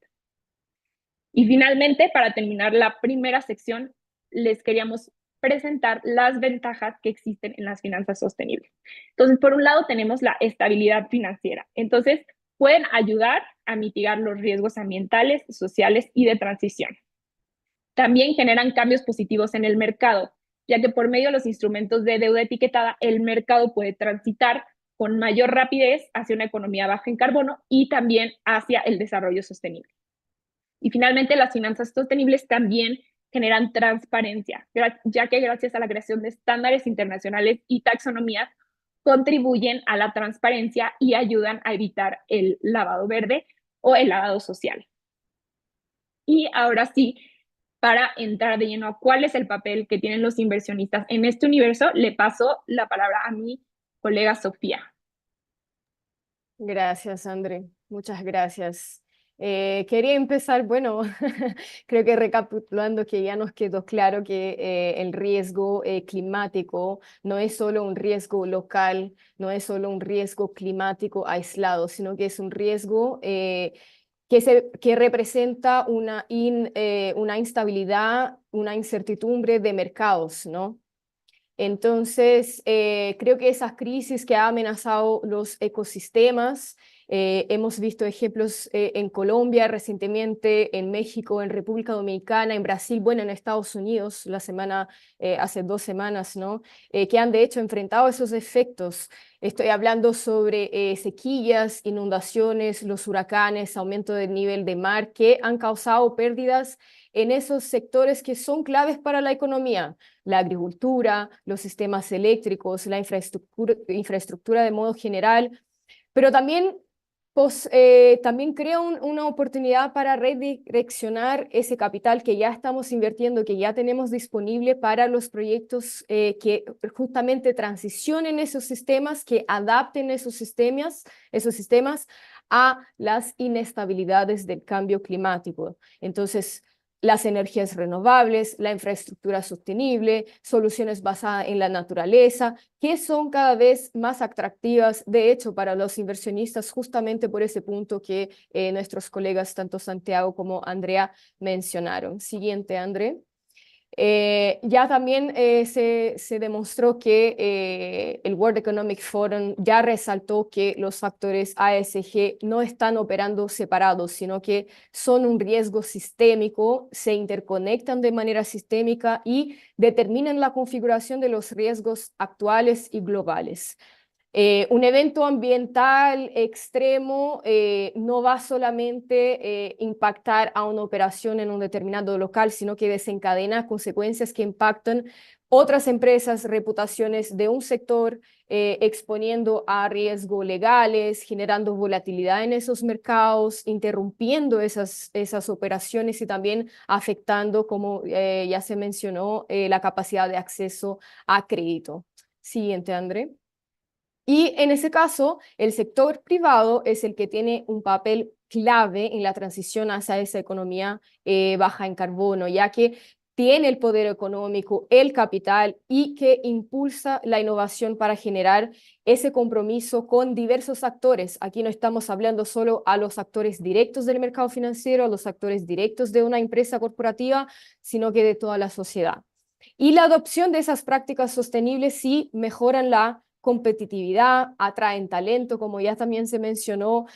Y finalmente, para terminar la primera sección, les queríamos presentar las ventajas que existen en las finanzas sostenibles. Entonces, por un lado tenemos la estabilidad financiera. Entonces, pueden ayudar a mitigar los riesgos ambientales, sociales y de transición. También generan cambios positivos en el mercado, ya que por medio de los instrumentos de deuda etiquetada, el mercado puede transitar con mayor rapidez hacia una economía baja en carbono y también hacia el desarrollo sostenible. Y finalmente, las finanzas sostenibles también generan transparencia, ya que gracias a la creación de estándares internacionales y taxonomías, contribuyen a la transparencia y ayudan a evitar el lavado verde o el lavado social. Y ahora sí, para entrar de lleno a cuál es el papel que tienen los inversionistas en este universo, le paso la palabra a mi colega Sofía. Gracias, André. Muchas gracias. Quería empezar, bueno, creo que recapitulando que ya nos quedó claro que el riesgo climático no es solo un riesgo local, no es solo un riesgo climático aislado, sino que es un riesgo que representa una instabilidad, una incertidumbre de mercados, ¿no? Entonces, creo que esas crisis que han amenazado los ecosistemas, hemos visto ejemplos en Colombia recientemente, en México, en República Dominicana, en Brasil, bueno, en Estados Unidos, hace 2 semanas, ¿no? Que han de hecho enfrentado esos efectos. Estoy hablando sobre sequías, inundaciones, los huracanes, aumento del nivel de mar, que han causado pérdidas en esos sectores que son claves para la economía: la agricultura, los sistemas eléctricos, la infraestructura de modo general, pero también, también crea una oportunidad para redireccionar ese capital que ya estamos invirtiendo, que ya tenemos disponible para los proyectos que justamente transicionen esos sistemas, que adapten esos sistemas a las inestabilidades del cambio climático. Entonces, las energías renovables, la infraestructura sostenible, soluciones basadas en la naturaleza, que son cada vez más atractivas, de hecho, para los inversionistas, justamente por ese punto que nuestros colegas, tanto Santiago como Andrea, mencionaron. Siguiente, André. Ya también se demostró que el World Economic Forum ya resaltó que los factores ASG no están operando separados, sino que son un riesgo sistémico, se interconectan de manera sistémica y determinan la configuración de los riesgos actuales y globales. Un evento ambiental extremo no va solamente a impactar a una operación en un determinado local, sino que desencadena consecuencias que impactan otras empresas, reputaciones de un sector, exponiendo a riesgos legales, generando volatilidad en esos mercados, interrumpiendo esas operaciones y también afectando, como ya se mencionó, la capacidad de acceso a crédito. Siguiente, André. Y en ese caso, el sector privado es el que tiene un papel clave en la transición hacia esa economía baja en carbono, ya que tiene el poder económico, el capital y que impulsa la innovación para generar ese compromiso con diversos actores. Aquí no estamos hablando solo a los actores directos del mercado financiero, a los actores directos de una empresa corporativa, sino que de toda la sociedad. Y la adopción de esas prácticas sostenibles sí mejoran la competitividad, atraen talento, como ya también se mencionó,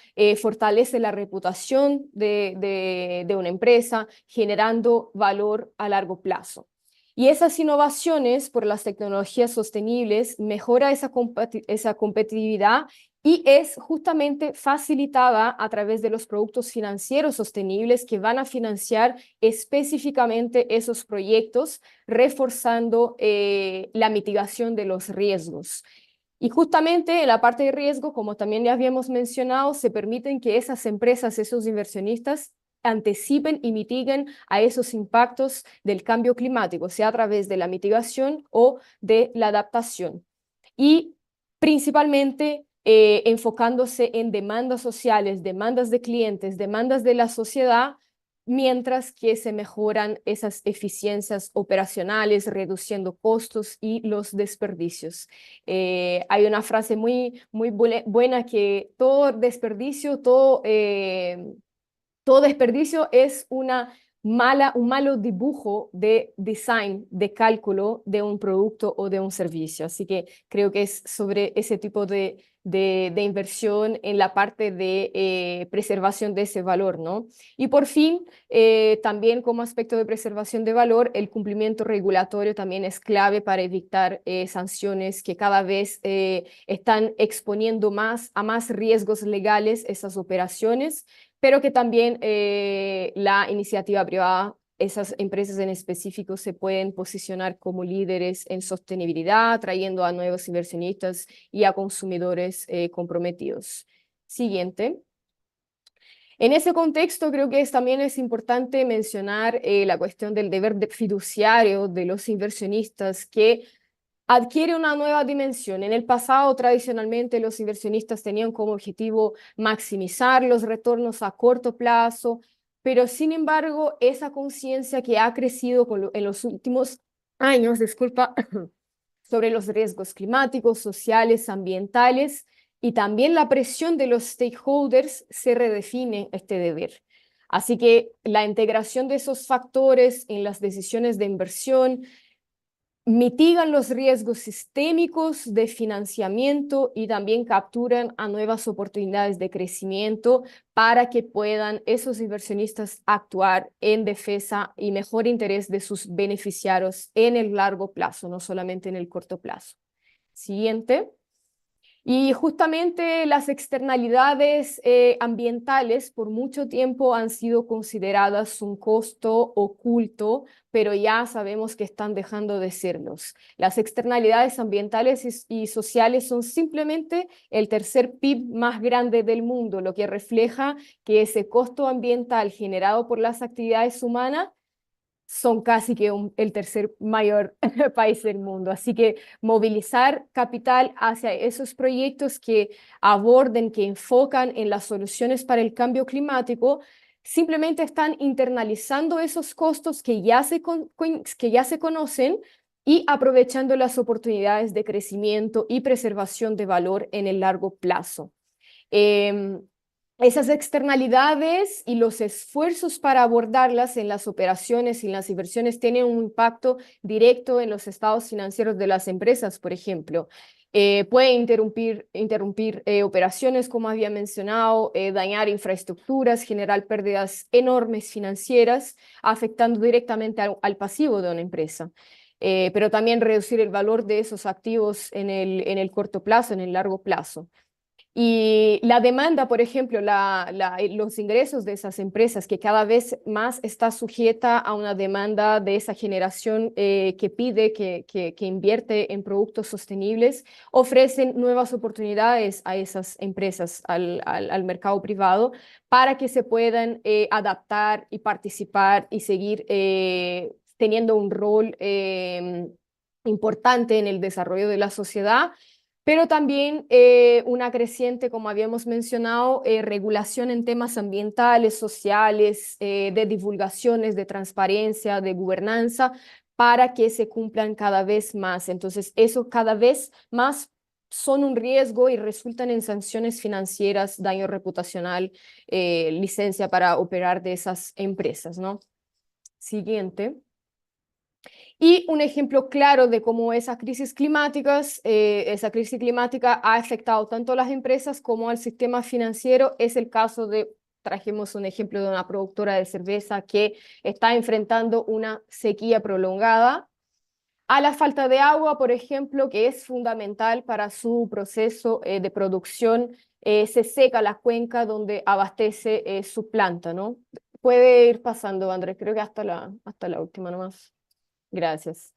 fortalece la reputación de una empresa, generando valor a largo plazo. Y esas innovaciones por las tecnologías sostenibles mejora esa competitividad y es justamente facilitada a través de los productos financieros sostenibles que van a financiar específicamente esos proyectos, reforzando la mitigación de los riesgos. Y justamente en la parte de riesgo, como también ya habíamos mencionado, se permiten que esas empresas, esos inversionistas, anticipen y mitiguen a esos impactos del cambio climático, sea a través de la mitigación o de la adaptación. Y principalmente enfocándose en demandas sociales, demandas de clientes, demandas de la sociedad, mientras que se mejoran esas eficiencias operacionales, reduciendo costos y los desperdicios. Hay una frase muy buena que todo desperdicio, todo desperdicio es un malo dibujo de design, de cálculo de un producto o de un servicio. Así que creo que es sobre ese tipo de inversión en la parte de preservación de ese valor, ¿no? Y por fin, también como aspecto de preservación de valor, el cumplimiento regulatorio también es clave para evitar sanciones que cada vez están exponiendo a más riesgos legales esas operaciones, pero que también la iniciativa privada, esas empresas en específico se pueden posicionar como líderes en sostenibilidad, trayendo a nuevos inversionistas y a consumidores comprometidos. Siguiente. En ese contexto, creo que también es importante mencionar la cuestión del deber fiduciario de los inversionistas que adquiere una nueva dimensión. En el pasado, tradicionalmente, los inversionistas tenían como objetivo maximizar los retornos a corto plazo, pero sin embargo, esa conciencia que ha crecido en los últimos años, disculpa, sobre los riesgos climáticos, sociales, ambientales y también la presión de los stakeholders, se redefine este deber. Así que la integración de esos factores en las decisiones de inversión mitigan los riesgos sistémicos de financiamiento y también capturan a nuevas oportunidades de crecimiento para que puedan esos inversionistas actuar en defensa y mejor interés de sus beneficiarios en el largo plazo, no solamente en el corto plazo. Siguiente. Y justamente las externalidades ambientales por mucho tiempo han sido consideradas un costo oculto, pero ya sabemos que están dejando de serlos. Las externalidades ambientales y sociales son simplemente el tercer PIB más grande del mundo, lo que refleja que ese costo ambiental generado por las actividades humanas son casi que el tercer mayor país del mundo. Así que movilizar capital hacia esos proyectos que aborden, que enfocan en las soluciones para el cambio climático, simplemente están internalizando esos costos que ya se conocen y aprovechando las oportunidades de crecimiento y preservación de valor en el largo plazo. Esas externalidades y los esfuerzos para abordarlas en las operaciones y en las inversiones tienen un impacto directo en los estados financieros de las empresas, por ejemplo. Puede interrumpir operaciones, como había mencionado, dañar infraestructuras, generar pérdidas enormes financieras, afectando directamente al pasivo de una empresa. Pero también reducir el valor de esos activos en el corto plazo, en el largo plazo. Y la demanda, por ejemplo, los ingresos de esas empresas, que cada vez más está sujeta a una demanda de esa generación que pide, que invierte en productos sostenibles, ofrecen nuevas oportunidades a esas empresas, al mercado privado, para que se puedan adaptar y participar y seguir teniendo un rol importante en el desarrollo de la sociedad. pero también una creciente, como habíamos mencionado, regulación en temas ambientales, sociales, de divulgaciones, de transparencia, de gobernanza, para que se cumplan cada vez más. Entonces, eso cada vez más son un riesgo y resultan en sanciones financieras, daño reputacional, licencia para operar de esas empresas, ¿no? Siguiente. Y un ejemplo claro de cómo esa crisis climática ha afectado tanto a las empresas como al sistema financiero es el caso de, trajimos un ejemplo de una productora de cerveza que está enfrentando una sequía prolongada, a la falta de agua, por ejemplo, que es fundamental para su proceso de producción. Se seca la cuenca donde abastece su planta, ¿no? Puede ir pasando, Andrés, creo que hasta la última nomás. Gracias.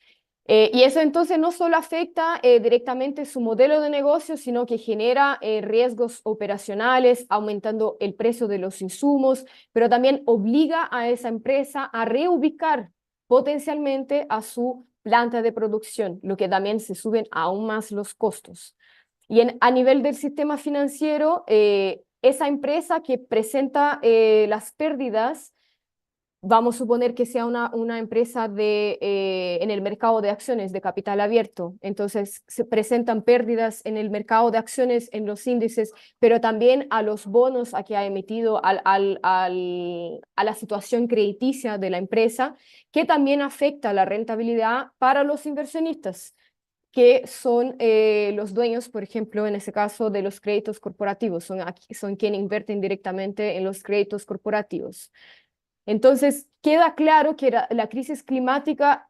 Y eso entonces no solo afecta directamente su modelo de negocio, sino que genera riesgos operacionales, aumentando el precio de los insumos, pero también obliga a esa empresa a reubicar potencialmente a su planta de producción, lo que también se suben aún más los costos. Y a nivel del sistema financiero, esa empresa que presenta las pérdidas, vamos a suponer que sea una empresa en el mercado de acciones de capital abierto. Entonces, se presentan pérdidas en el mercado de acciones, en los índices, pero también a los bonos a que ha emitido, a la situación crediticia de la empresa, que también afecta la rentabilidad para los inversionistas, que son los dueños, por ejemplo, en ese caso, de los créditos corporativos. Son quienes invierten directamente en los créditos corporativos. Entonces, queda claro que la crisis climática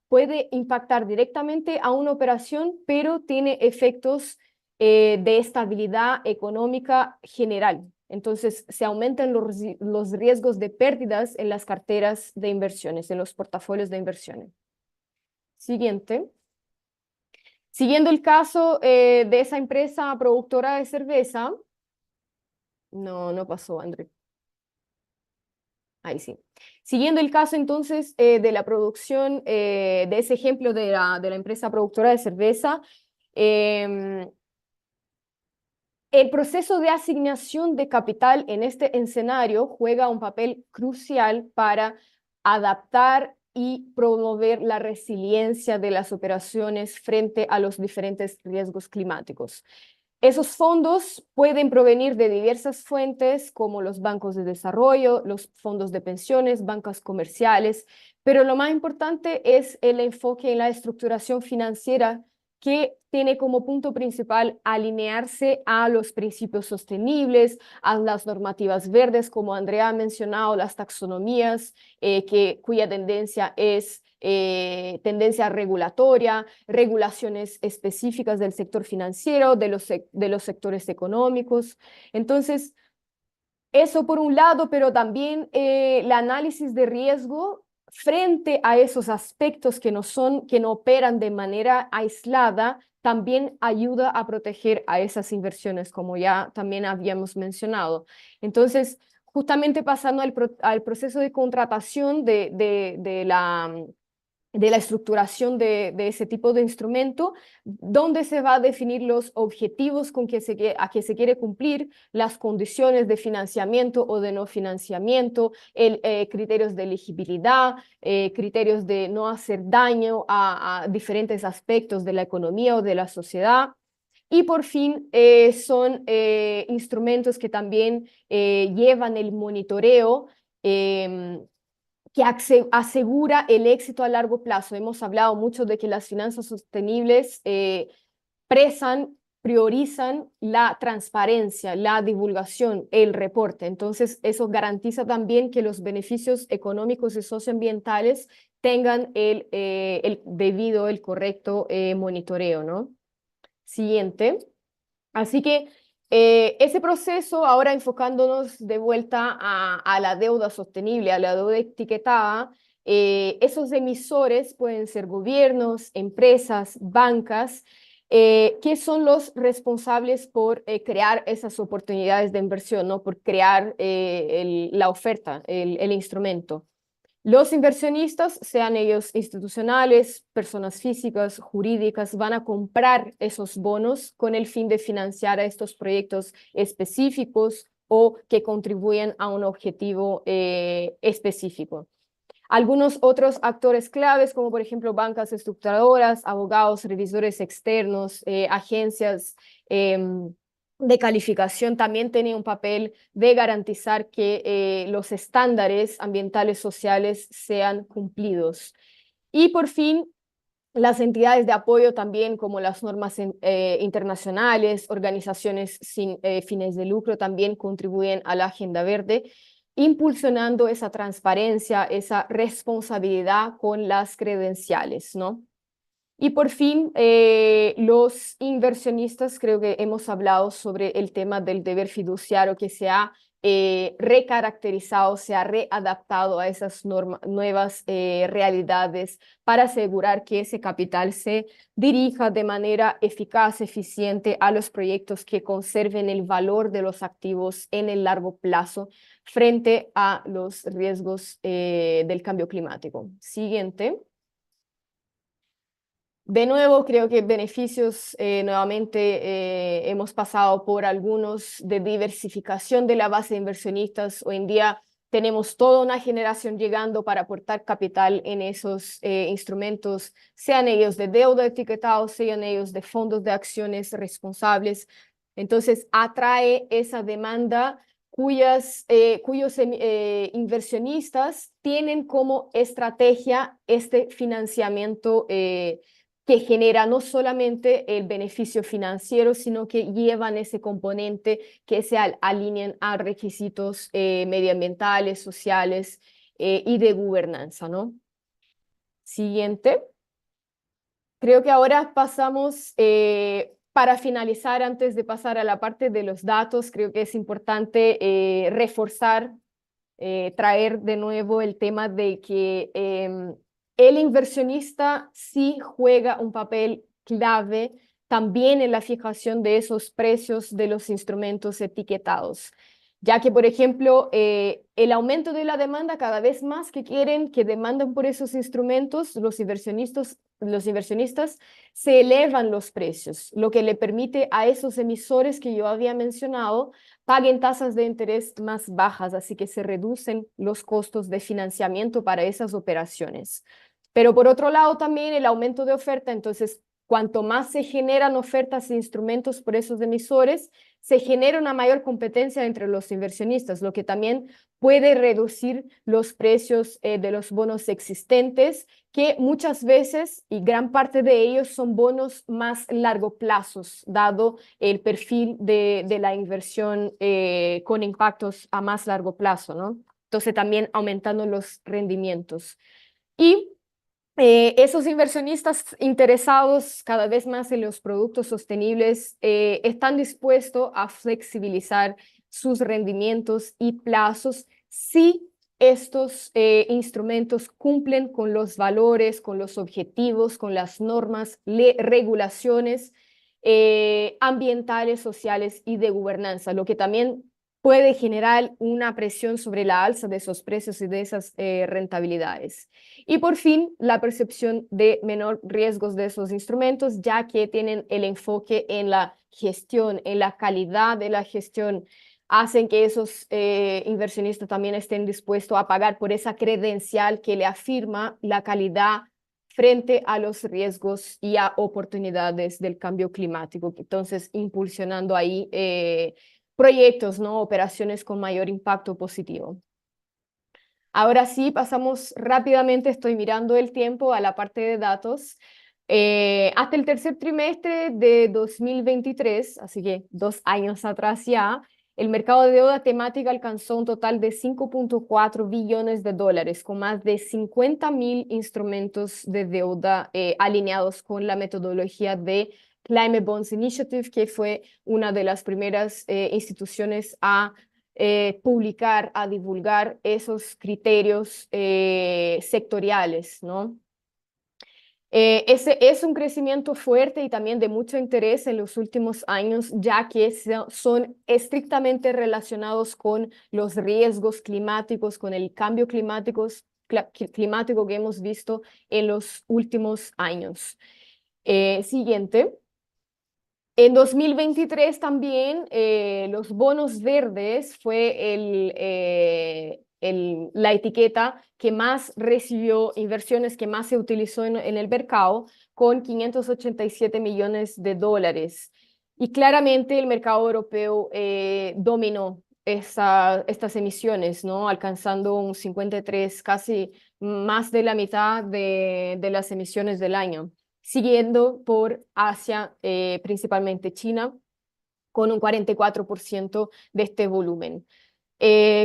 puede impactar directamente a una operación, pero tiene efectos de estabilidad económica general. Entonces, se aumentan los riesgos de pérdidas en las carteras de inversiones, en los portafolios de inversiones. Siguiente. Siguiendo el caso de esa empresa productora de cerveza. No pasó, André. Ahí sí. Siguiendo el caso entonces de la producción, de ese ejemplo de la empresa productora de cerveza, el proceso de asignación de capital en este escenario juega un papel crucial para adaptar y promover la resiliencia de las operaciones frente a los diferentes riesgos climáticos. Esos fondos pueden provenir de diversas fuentes, como los bancos de desarrollo, los fondos de pensiones, bancas comerciales, pero lo más importante es el enfoque en la estructuración financiera, que tiene como punto principal alinearse a los principios sostenibles, a las normativas verdes, como Andrea ha mencionado, las taxonomías, cuya tendencia es tendencia regulatoria, regulaciones específicas del sector financiero, de los sectores económicos. Entonces, eso por un lado, pero también el análisis de riesgo frente a esos aspectos que no operan de manera aislada, también ayuda a proteger a esas inversiones, como ya también habíamos mencionado. Entonces, justamente pasando al proceso de contratación de la estructuración de ese tipo de instrumento, donde se va a definir los objetivos a que se quiere cumplir, las condiciones de financiamiento o de no financiamiento, criterios de elegibilidad, criterios de no hacer daño a diferentes aspectos de la economía o de la sociedad. Y por fin son instrumentos que también llevan el monitoreo, que asegura el éxito a largo plazo. Hemos hablado mucho de que las finanzas sostenibles priorizan la transparencia, la divulgación, el reporte. Entonces, eso garantiza también que los beneficios económicos y socioambientales tengan el correcto monitoreo, ¿no? Siguiente. Así que ese proceso, ahora enfocándonos de vuelta a la deuda sostenible, a la deuda etiquetada, esos emisores pueden ser gobiernos, empresas, bancas, que son los responsables por crear esas oportunidades de inversión, ¿no? Por crear la oferta, el instrumento. Los inversionistas, sean ellos institucionales, personas físicas, jurídicas, van a comprar esos bonos con el fin de financiar a estos proyectos específicos o que contribuyen a un objetivo específico. Algunos otros actores claves, como por ejemplo bancas estructuradoras, abogados, revisores externos, agencias de calificación, también tienen un papel de garantizar que los estándares ambientales sociales sean cumplidos. Y por fin, las entidades de apoyo también, como las normas internacionales, organizaciones sin fines de lucro, también contribuyen a la agenda verde, impulsionando esa transparencia, esa responsabilidad con las credenciales, ¿no? Y por fin, los inversionistas, creo que hemos hablado sobre el tema del deber fiduciario que se ha recaracterizado, se ha readaptado a esas nuevas realidades para asegurar que ese capital se dirija de manera eficaz, eficiente a los proyectos que conserven el valor de los activos en el largo plazo frente a los riesgos del cambio climático. Siguiente. De nuevo, creo que beneficios, nuevamente hemos pasado por algunos de diversificación de la base de inversionistas. Hoy en día tenemos toda una generación llegando para aportar capital en esos instrumentos, sean ellos de deuda etiquetados, sean ellos de fondos de acciones responsables. Entonces, atrae esa demanda cuyos inversionistas tienen como estrategia este financiamiento que genera no solamente el beneficio financiero, sino que llevan ese componente que se alineen a requisitos medioambientales, sociales y de gobernanza, ¿no? Siguiente. Creo que ahora pasamos, para finalizar, antes de pasar a la parte de los datos, creo que es importante reforzar, traer de nuevo el tema de que el inversionista sí juega un papel clave también en la fijación de esos precios de los instrumentos etiquetados, ya que, por ejemplo, el aumento de la demanda cada vez más que demandan por esos instrumentos, los inversionistas se elevan los precios, lo que le permite a esos emisores que yo había mencionado paguen tasas de interés más bajas, así que se reducen los costos de financiamiento para esas operaciones. Pero por otro lado también el aumento de oferta, entonces cuanto más se generan ofertas e instrumentos por esos emisores, se genera una mayor competencia entre los inversionistas, lo que también puede reducir los precios de los bonos existentes, que muchas veces y gran parte de ellos son bonos más largo plazos, dado el perfil de la inversión con impactos a más largo plazo, ¿no? Entonces también aumentando los rendimientos. Y esos inversionistas interesados cada vez más en los productos sostenibles están dispuestos a flexibilizar sus rendimientos y plazos si estos instrumentos cumplen con los valores, con los objetivos, con las normas, regulaciones ambientales, sociales y de gobernanza, lo que también puede generar una presión sobre la alza de esos precios y de esas rentabilidades. Y por fin, la percepción de menor riesgos de esos instrumentos, ya que tienen el enfoque en la gestión, en la calidad de la gestión, hacen que esos inversionistas también estén dispuestos a pagar por esa credencial que le afirma la calidad frente a los riesgos y a oportunidades del cambio climático. Entonces, impulsionando ahí proyectos, ¿no? Operaciones con mayor impacto positivo. Ahora sí, pasamos rápidamente, estoy mirando el tiempo, a la parte de datos. Hasta el tercer trimestre de 2023, así que 2 años atrás ya, el mercado de deuda temática alcanzó un total de $5.4 billones, con más de 50.000 instrumentos de deuda alineados con la metodología de Climate Bonds Initiative, que fue una de las primeras instituciones a publicar, a divulgar esos criterios sectoriales, ¿no? Ese es un crecimiento fuerte y también de mucho interés en los últimos años, ya que son estrictamente relacionados con los riesgos climáticos, con el cambio climático, climático que hemos visto en los últimos años. Siguiente. En 2023 también los bonos verdes fue la etiqueta que más recibió inversiones, que más se utilizó en el mercado, con 587 millones de dólares. Y claramente el mercado europeo dominó estas emisiones, ¿no? Alcanzando un 53, casi más de la mitad de las emisiones del año, siguiendo por Asia, principalmente China, con un 44% de este volumen.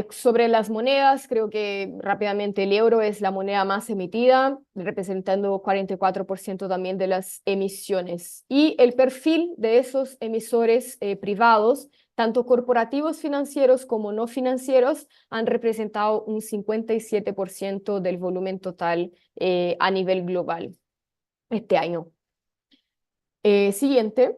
Sobre las monedas, creo que rápidamente el euro es la moneda más emitida, representando 44% también de las emisiones. Y el perfil de esos emisores privados, tanto corporativos financieros como no financieros, han representado un 57% del volumen total a nivel global este año. Siguiente.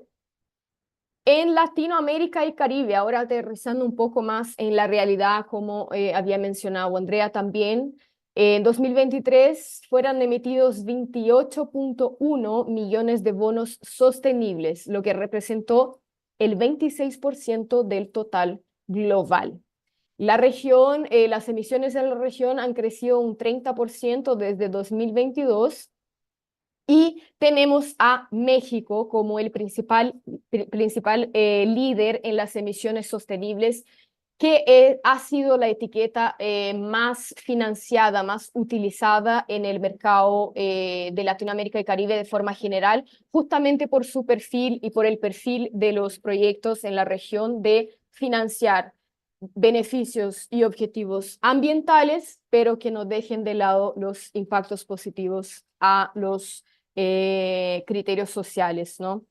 En Latinoamérica y Caribe, ahora aterrizando un poco más en la realidad, como había mencionado Andrea también, en 2023 fueron emitidos 28.1 millones de bonos sostenibles, lo que representó el 26% del total global. La región, las emisiones en la región han crecido un 30% desde 2022. Y tenemos a México como el principal líder en las emisiones sostenibles, que ha sido la etiqueta más financiada, más utilizada en el mercado de Latinoamérica y Caribe de forma general, justamente por su perfil y por el perfil de los proyectos en la región de financiar beneficios y objetivos ambientales, pero que no dejen de lado los impactos positivos a los criterios sociales, ¿no?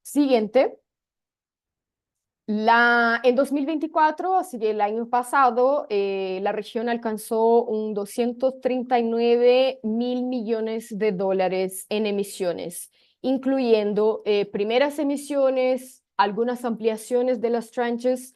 Siguiente. En 2024, así que el año pasado, la región alcanzó un 239 mil millones de dólares en emisiones, incluyendo primeras emisiones, algunas ampliaciones de las tranches,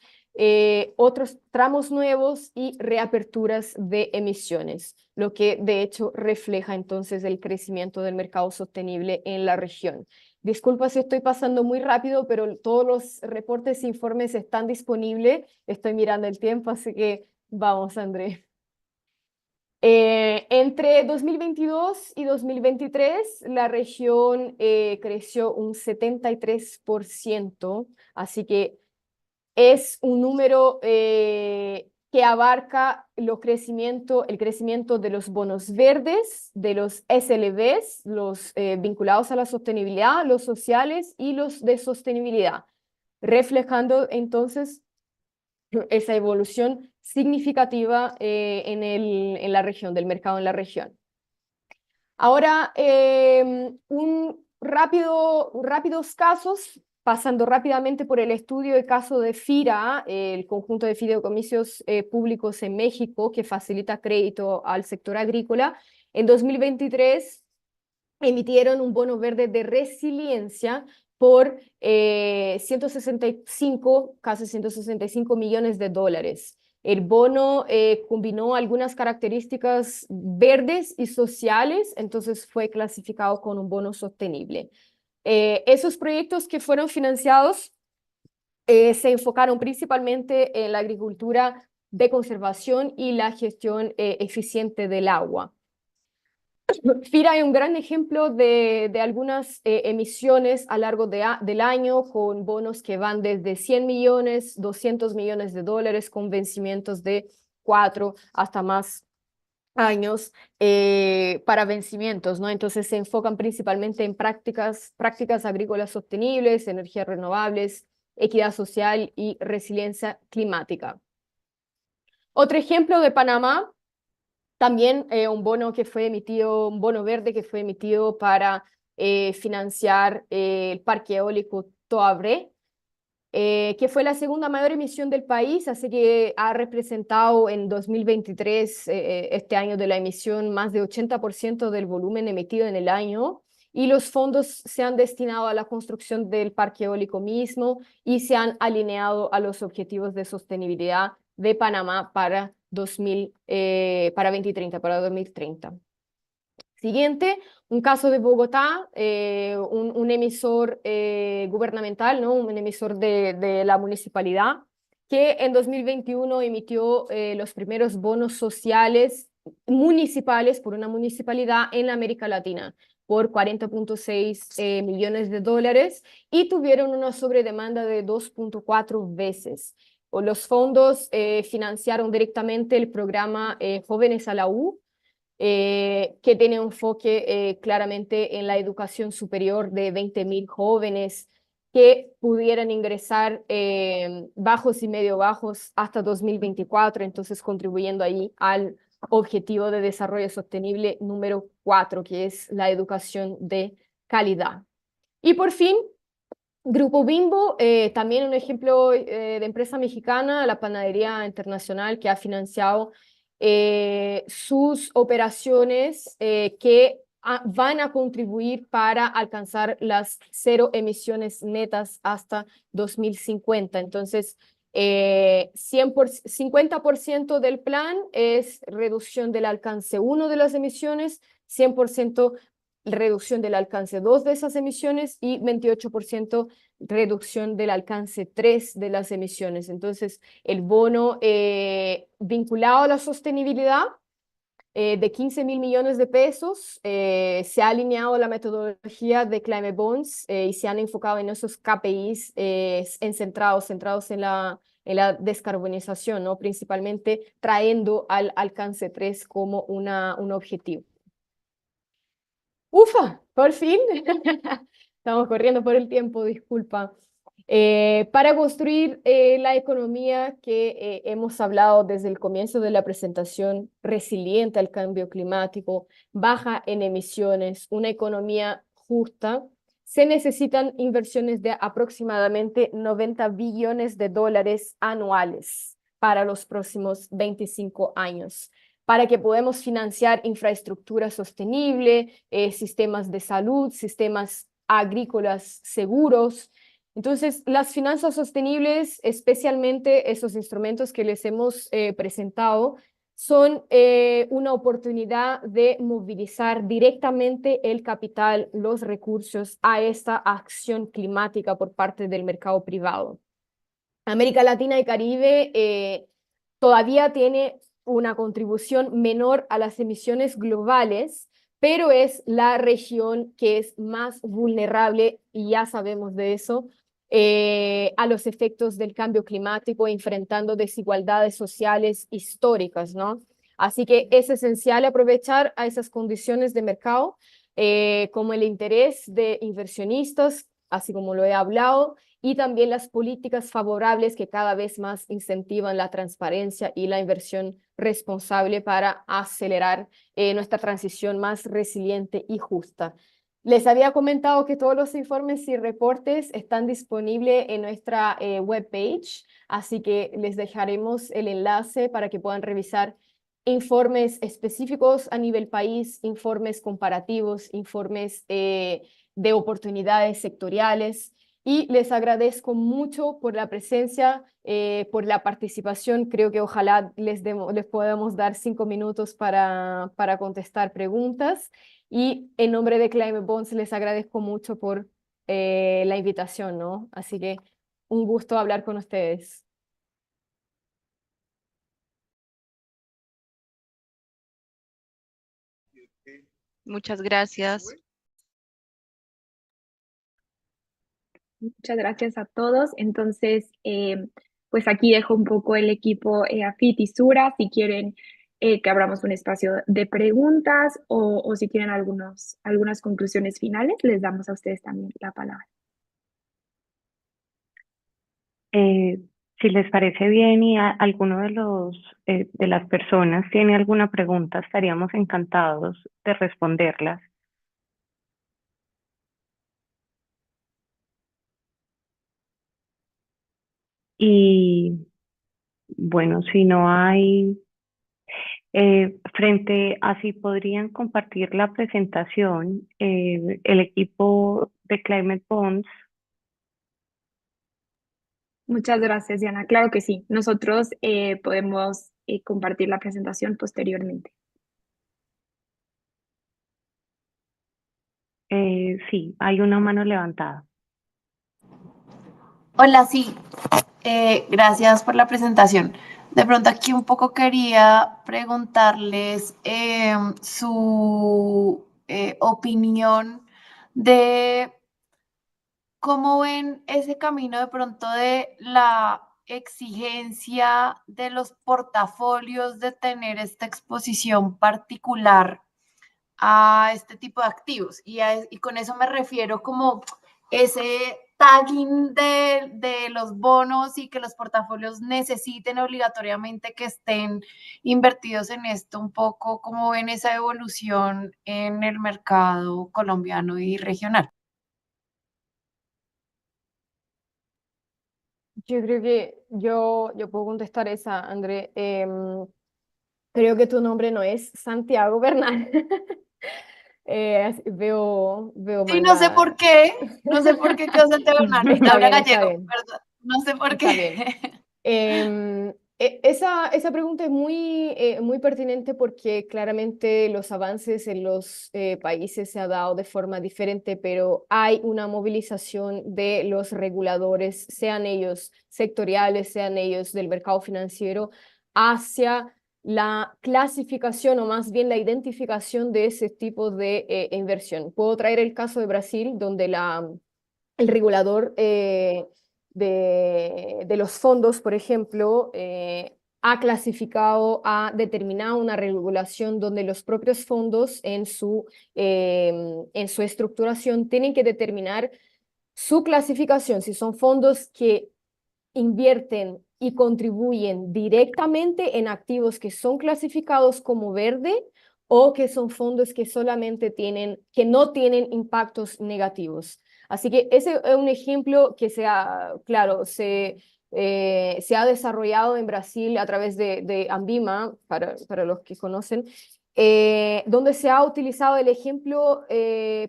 otros tramos nuevos y reaperturas de emisiones, lo que de hecho refleja entonces el crecimiento del mercado sostenible en la región. Disculpa si estoy pasando muy rápido, pero todos los reportes e informes están disponibles. Estoy mirando el tiempo, así que vamos, André. Entre 2022 y 2023, la región creció un 73%, así que es un número que abarca el crecimiento de los bonos verdes, de los SLBs, los vinculados a la sostenibilidad, los sociales y los de sostenibilidad, reflejando entonces esa evolución significativa en la región, del mercado en la región. Ahora, rápidos casos, pasando rápidamente por el estudio de caso de FIRA, el conjunto de fideicomisos públicos en México que facilita crédito al sector agrícola. En 2023 emitieron un bono verde de resiliencia por casi 165 millones de dólares. El bono combinó algunas características verdes y sociales, entonces fue clasificado con un bono sostenible. Esos proyectos que fueron financiados se enfocaron principalmente en la agricultura de conservación y la gestión eficiente del agua. FIRA es un gran ejemplo de algunas emisiones a lo largo del año, con bonos que van desde 100 millones, 200 millones de dólares, con vencimientos de 4 hasta más años para vencimientos, ¿no? Entonces se enfocan principalmente en prácticas agrícolas sostenibles, energías renovables, equidad social y resiliencia climática. Otro ejemplo de Panamá, también un bono verde que fue emitido para financiar el parque eólico Toabré, que fue la segunda mayor emisión del país, así que ha representado en 2023, este año de la emisión, más de 80% del volumen emitido en el año, y los fondos se han destinado a la construcción del parque eólico mismo y se han alineado a los objetivos de sostenibilidad de Panamá para 2030, para 2030. Siguiente, un caso de Bogotá, un emisor gubernamental, ¿no? Un emisor de la municipalidad, que en 2021 emitió los primeros bonos sociales municipales por una municipalidad en América Latina por 40.6 millones de dólares y tuvieron una sobredemanda de 2.4 veces. Los fondos financiaron directamente el programa Jóvenes a la U, que tiene un enfoque claramente en la educación superior de 20.000 jóvenes que pudieran ingresar bajos y medio bajos hasta 2024, entonces contribuyendo ahí al objetivo de desarrollo sostenible número 4, que es la educación de calidad. Y por fin, Grupo Bimbo, también un ejemplo de empresa mexicana, la Panadería Internacional, que ha financiado sus operaciones que van a contribuir para alcanzar las 0 emisiones netas hasta 2050. Entonces, 50% del plan es reducción del alcance 1 de las emisiones, 100% reducción del alcance 2 de esas emisiones y 28% reducción del alcance 3 de las emisiones. Entonces, el bono vinculado a la sostenibilidad de 15.000 millones de pesos se ha alineado a la metodología de Climate Bonds y se han enfocado en esos KPIs centrados en la descarbonización, ¿no? Principalmente trayendo al alcance 3 como un objetivo. Ufa, por fin. Estamos corriendo por el tiempo, disculpa. Para construir la economía que hemos hablado desde el comienzo de la presentación, resiliente al cambio climático, baja en emisiones, una economía justa, se necesitan inversiones de aproximadamente 90 billones de dólares anuales para los próximos 25 años para que podamos financiar infraestructura sostenible, sistemas de salud, sistemas agrícolas seguros. Entonces, las finanzas sostenibles, especialmente esos instrumentos que les hemos presentado, son una oportunidad de movilizar directamente el capital, los recursos a esta acción climática por parte del mercado privado. América Latina y Caribe todavía tiene una contribución menor a las emisiones globales, pero es la región que es más vulnerable, y ya sabemos de eso, a los efectos del cambio climático, enfrentando desigualdades sociales históricas, ¿no? Así que es esencial aprovechar a esas condiciones de mercado, como el interés de inversionistas, así como lo he hablado, y también las políticas favorables que cada vez más incentivan la transparencia y la inversión responsable para acelerar nuestra transición más resiliente y justa. Les había comentado que todos los informes y reportes están disponibles en nuestra webpage, así que les dejaremos el enlace para que puedan revisar informes específicos a nivel país, informes comparativos, informes de oportunidades sectoriales. Y les agradezco mucho por la presencia, por la participación. Creo que ojalá les podamos dar 5 minutos para contestar preguntas. Y en nombre de Climate Bonds les agradezco mucho por la invitación, ¿no? Así que un gusto hablar con ustedes. Muchas gracias. Muchas gracias a todos. Entonces, pues aquí dejo un poco el equipo AFIT y Sura, si quieren que abramos un espacio de preguntas o si tienen algunas conclusiones finales, les damos a ustedes también la palabra. Si les parece bien y alguno de las personas tiene alguna pregunta, estaríamos encantados de responderlas. Y bueno, si no hay, Frente a si podrían compartir la presentación, el equipo de Climate Bonds. Muchas gracias, Diana. Claro que sí. Nosotros podemos compartir la presentación posteriormente. Sí, hay una mano levantada. Hola, sí, gracias por la presentación. De pronto aquí un poco quería preguntarles su opinión de cómo ven ese camino de pronto de la exigencia de los portafolios de tener esta exposición particular a este tipo de activos. Y con eso me refiero como ese tagging de los bonos y que los portafolios necesiten obligatoriamente que estén invertidos en esto, un poco como ven esa evolución en el mercado colombiano y regional. Yo creo que yo puedo contestar esa, André. Creo que tu nombre no es Santiago Bernal. Veo Sí, mal no sé por qué, quedó Santiago Bernal, Está Laura bien, está Gallego, bien, perdón, no sé por está qué. bien. Esa pregunta es muy pertinente porque claramente los avances en los países se ha dado de forma diferente, pero hay una movilización de los reguladores, sean ellos sectoriales, sean ellos del mercado financiero, hacia la clasificación o más bien la identificación de ese tipo de inversión. Puedo traer el caso de Brasil, donde el regulador de los fondos, por ejemplo, ha determinado una regulación donde los propios fondos en su estructuración tienen que determinar su clasificación, si son fondos que invierten y contribuyen directamente en activos que son clasificados como verde o que son fondos que que no tienen impactos negativos. Así que ese es un ejemplo que claro, se ha desarrollado en Brasil a través de Ambima, para los que conocen, donde se ha utilizado el ejemplo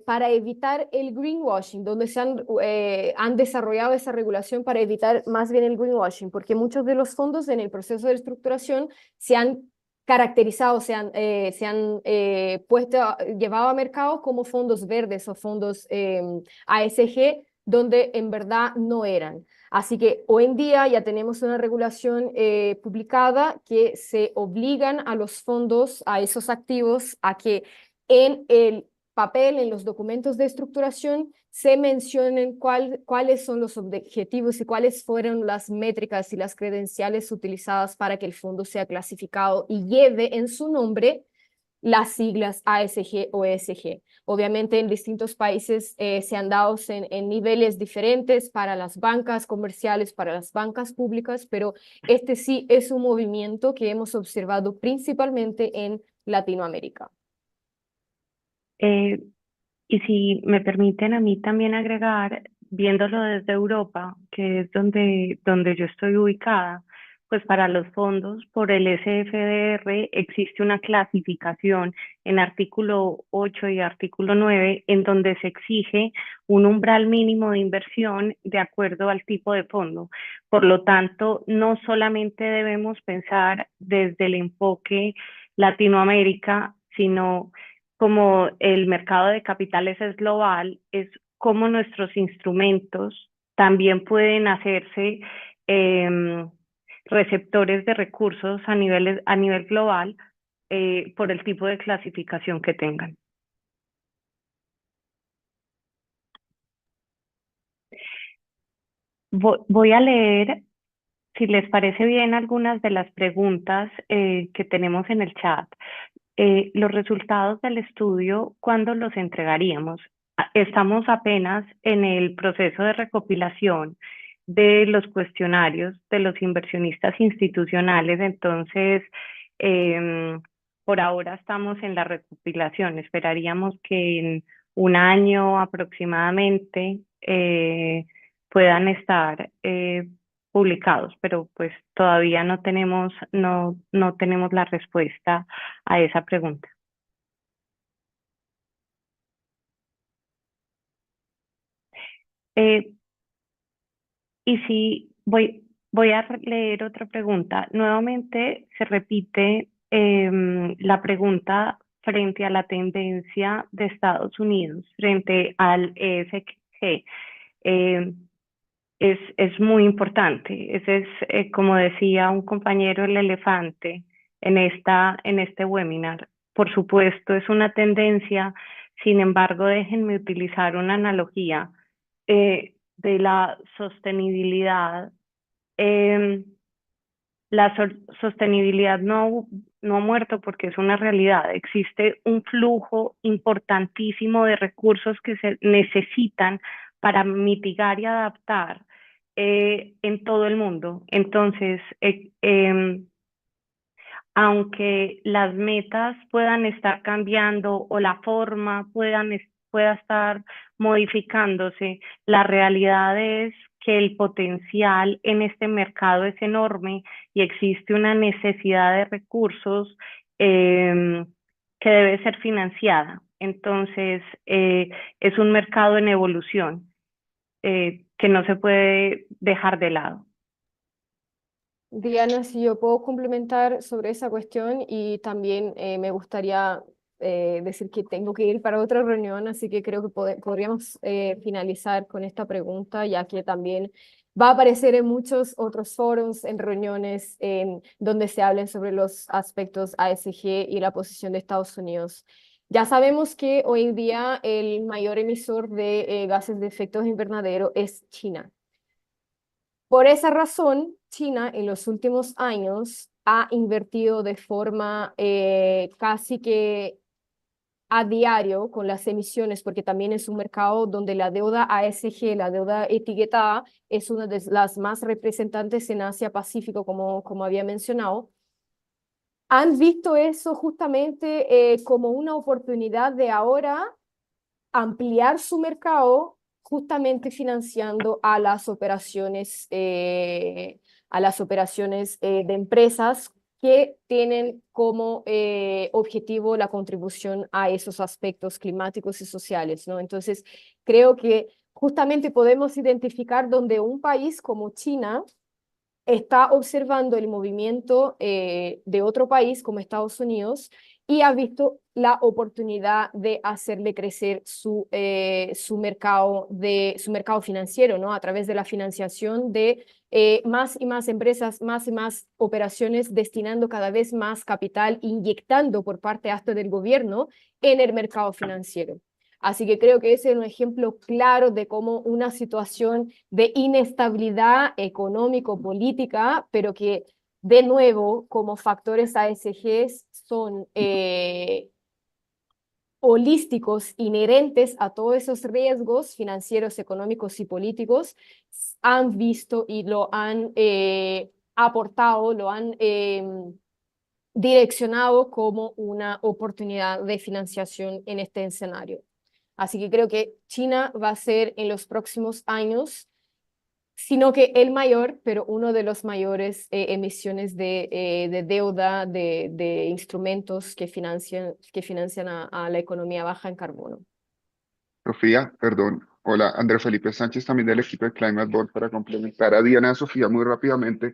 para evitar el greenwashing, donde han desarrollado esa regulación para evitar más bien el greenwashing, porque muchos de los fondos en el proceso de estructuración se han caracterizado, llevado a mercado como fondos verdes o fondos ASG, donde en verdad no eran. Así que hoy en día ya tenemos una regulación publicada que se obligan a los fondos, a esos activos, a que en el papel, en los documentos de estructuración, se mencionen cuáles son los objetivos y cuáles fueron las métricas y las credenciales utilizadas para que el fondo sea clasificado y lleve en su nombre las siglas ASG o ESG. Obviamente en distintos países se han dado en niveles diferentes para las bancas comerciales, para las bancas públicas, pero este sí es un movimiento que hemos observado principalmente en Latinoamérica. Y si me permiten a mí también agregar, viéndolo desde Europa, que es donde yo estoy ubicada, pues para los fondos por el SFDR existe una clasificación en artículo 8 y artículo 9 en donde se exige un umbral mínimo de inversión de acuerdo al tipo de fondo. Por lo tanto, no solamente debemos pensar desde el enfoque Latinoamérica, sino como el mercado de capitales es global, es cómo nuestros instrumentos también pueden hacerse receptores de recursos a nivel global por el tipo de clasificación que tengan. Voy a leer, si les parece bien, algunas de las preguntas que tenemos en el chat. Los resultados del estudio, ¿cuándo los entregaríamos? Estamos apenas en el proceso de recopilación de los cuestionarios de los inversionistas institucionales, entonces por ahora estamos en la recopilación. Esperaríamos que en un año aproximadamente puedan estar publicados, pero pues todavía no tenemos la respuesta a esa pregunta. Eh, y si voy a leer otra pregunta. Nuevamente se repite la pregunta frente a la tendencia de Estados Unidos, frente al ESG. Eh, es muy importante. Ese es, como decía un compañero, el elefante en este webinar. Por supuesto, es una tendencia. Sin embargo, déjenme utilizar una analogía de la sostenibilidad. La sostenibilidad no ha muerto porque es una realidad. Existe un flujo importantísimo de recursos que se necesitan para mitigar y adaptar en todo el mundo. Entonces, aunque las metas puedan estar cambiando o la forma pueda estar modificándose, la realidad es que el potencial en este mercado es enorme y existe una necesidad de recursos que debe ser financiada. Entonces, es un mercado en evolución que no se puede dejar de lado. Diana, si yo puedo complementar sobre esa cuestión y también me gustaría decir que tengo que ir para otra reunión, así que creo que podríamos finalizar con esta pregunta, ya que también va a aparecer en muchos otros foros, en reuniones donde se hablen sobre los aspectos ASG y la posición de Estados Unidos. Ya sabemos que hoy en día el mayor emisor de gases de efecto invernadero es China. Por esa razón, China en los últimos años ha invertido de forma casi que a diario con las emisiones, porque también es un mercado donde la deuda ASG, la deuda etiquetada, es una de las más representantes en Asia-Pacífico, como había mencionado. Han visto eso justamente como una oportunidad de ahora ampliar su mercado justamente financiando a las operaciones de empresas que tienen como objetivo la contribución a esos aspectos climáticos y sociales, ¿no? Entonces, creo que justamente podemos identificar donde un país como China está observando el movimiento de otro país como Estados Unidos y ha visto la oportunidad de hacerle crecer su mercado financiero, ¿no? A través de la financiación de más y más empresas, más y más operaciones, destinando cada vez más capital, inyectando por parte hasta del gobierno en el mercado financiero. Así que creo que ese es un ejemplo claro de cómo una situación de inestabilidad económico-política, pero que de nuevo como factores ASGs son holísticos, inherentes a todos esos riesgos financieros, económicos y políticos, han visto y lo han aportado, lo han direccionado como una oportunidad de financiación en este escenario. Así que creo que China va a ser en los próximos años, sino que el mayor, pero uno de los mayores emisiones de deuda, de instrumentos que financian a la economía baja en carbono. Sofía, perdón. Hola, Andrés Felipe Sánchez, también del equipo de Climate Board, para complementar a Diana y Sofía muy rápidamente.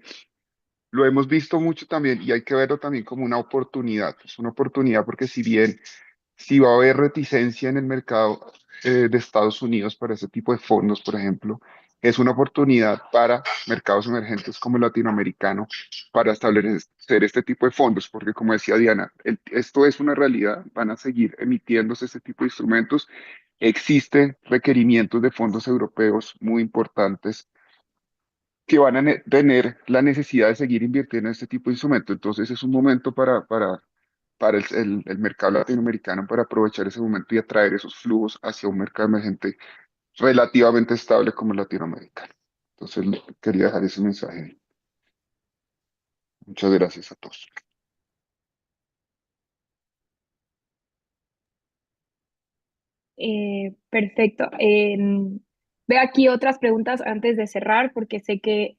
Lo hemos visto mucho también y hay que verlo también como una oportunidad. Es una oportunidad porque si va a haber reticencia en el mercado de Estados Unidos para ese tipo de fondos, por ejemplo, es una oportunidad para mercados emergentes como el latinoamericano para establecer este tipo de fondos, porque como decía Diana, esto es una realidad, van a seguir emitiéndose este tipo de instrumentos. Existen requerimientos de fondos europeos muy importantes que van a tener la necesidad de seguir invirtiendo en este tipo de instrumentos. Entonces es un momento para el mercado latinoamericano para aprovechar ese momento y atraer esos flujos hacia un mercado emergente relativamente estable como el latinoamericano. Entonces quería dejar ese mensaje. Muchas gracias a todos. Perfecto. Veo aquí otras preguntas antes de cerrar porque sé que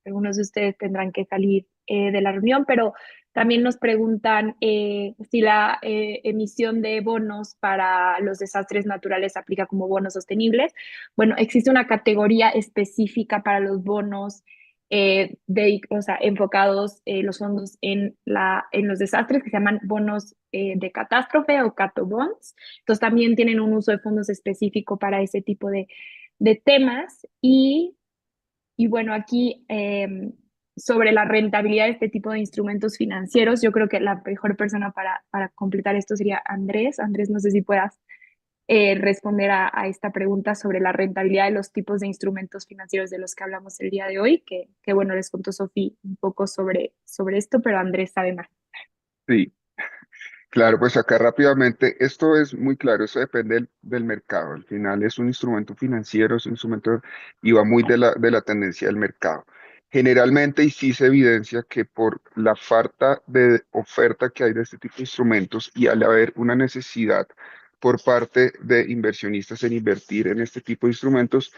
algunos de ustedes tendrán que salir de la reunión, pero también nos preguntan si la emisión de bonos para los desastres naturales aplica como bonos sostenibles. Bueno, existe una categoría específica para los bonos o sea, enfocados los fondos en los desastres que se llaman bonos de catástrofe o catobonds. Entonces también tienen un uso de fondos específico para ese tipo de temas y bueno, aquí sobre la rentabilidad de este tipo de instrumentos financieros, yo creo que la mejor persona para completar esto sería Andrés. Andrés, no sé si puedas responder a esta pregunta sobre la rentabilidad de los tipos de instrumentos financieros de los que hablamos el día de hoy, que bueno, les contó Sofía un poco sobre esto, pero Andrés sabe más. Sí, claro, pues acá rápidamente, esto es muy claro, eso depende del mercado. Al final es un instrumento financiero, es un instrumento y va muy de la tendencia del mercado. Generalmente, y sí se evidencia que por la falta de oferta que hay de este tipo de instrumentos y al haber una necesidad por parte de inversionistas en invertir en este tipo de instrumentos,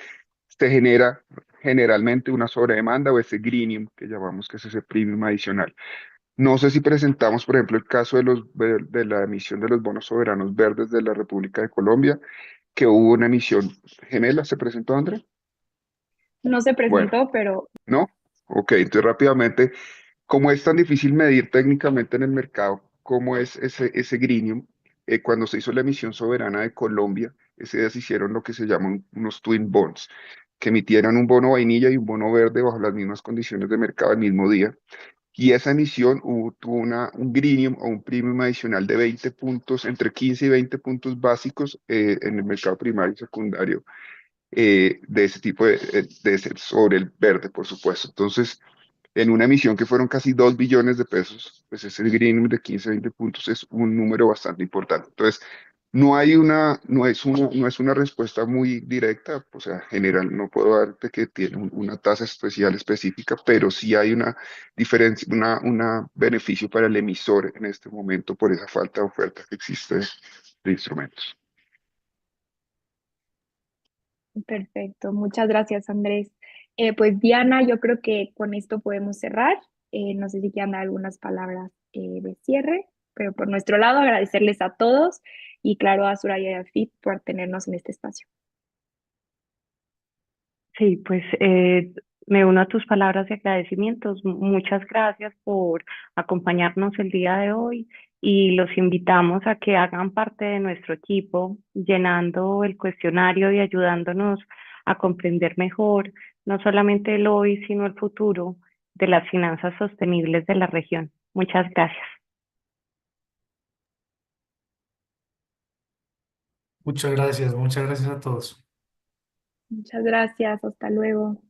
se genera generalmente una sobredemanda o ese greenium que llamamos que es ese premium adicional. No sé si presentamos, por ejemplo, el caso de la emisión de los bonos soberanos verdes de la República de Colombia, que hubo una emisión gemela. ¿Se presentó, André? No se Bueno, presentó, pero ¿no? Ok, entonces rápidamente, como es tan difícil medir técnicamente en el mercado cómo es ese greenium, cuando se hizo la emisión soberana de Colombia, ese día se hicieron lo que se llaman unos twin bonds, que emitieran un bono vainilla y un bono verde bajo las mismas condiciones de mercado el mismo día. Y esa emisión tuvo un greenium o un premium adicional de 20 puntos, entre 15 y 20 puntos básicos en el mercado primario y secundario de ese tipo sobre el verde, por supuesto. Entonces, en una emisión que fueron casi 2 billones de pesos, pues ese greenium de 15 20 puntos es un número bastante importante. Entonces, no es una respuesta muy directa, o sea, general, no puedo darte que tiene una tasa especial específica, pero sí hay una diferencia, una beneficio para el emisor en este momento por esa falta de oferta que existe de instrumentos. perfecto. Muchas gracias, Andrés. Pues Diana, yo creo que con esto podemos cerrar. No sé si quieran dar algunas palabras de cierre, pero por nuestro lado agradecerles a todos y claro a Soraya y a Fit por tenernos en este espacio. Sí, pues me uno a tus palabras de agradecimientos. Muchas gracias por acompañarnos el día de hoy y los invitamos a que hagan parte de nuestro equipo llenando el cuestionario y ayudándonos a comprender mejor no solamente el hoy, sino el futuro de las finanzas sostenibles de la región. Muchas gracias. Muchas gracias a todos. Muchas gracias. Hasta luego.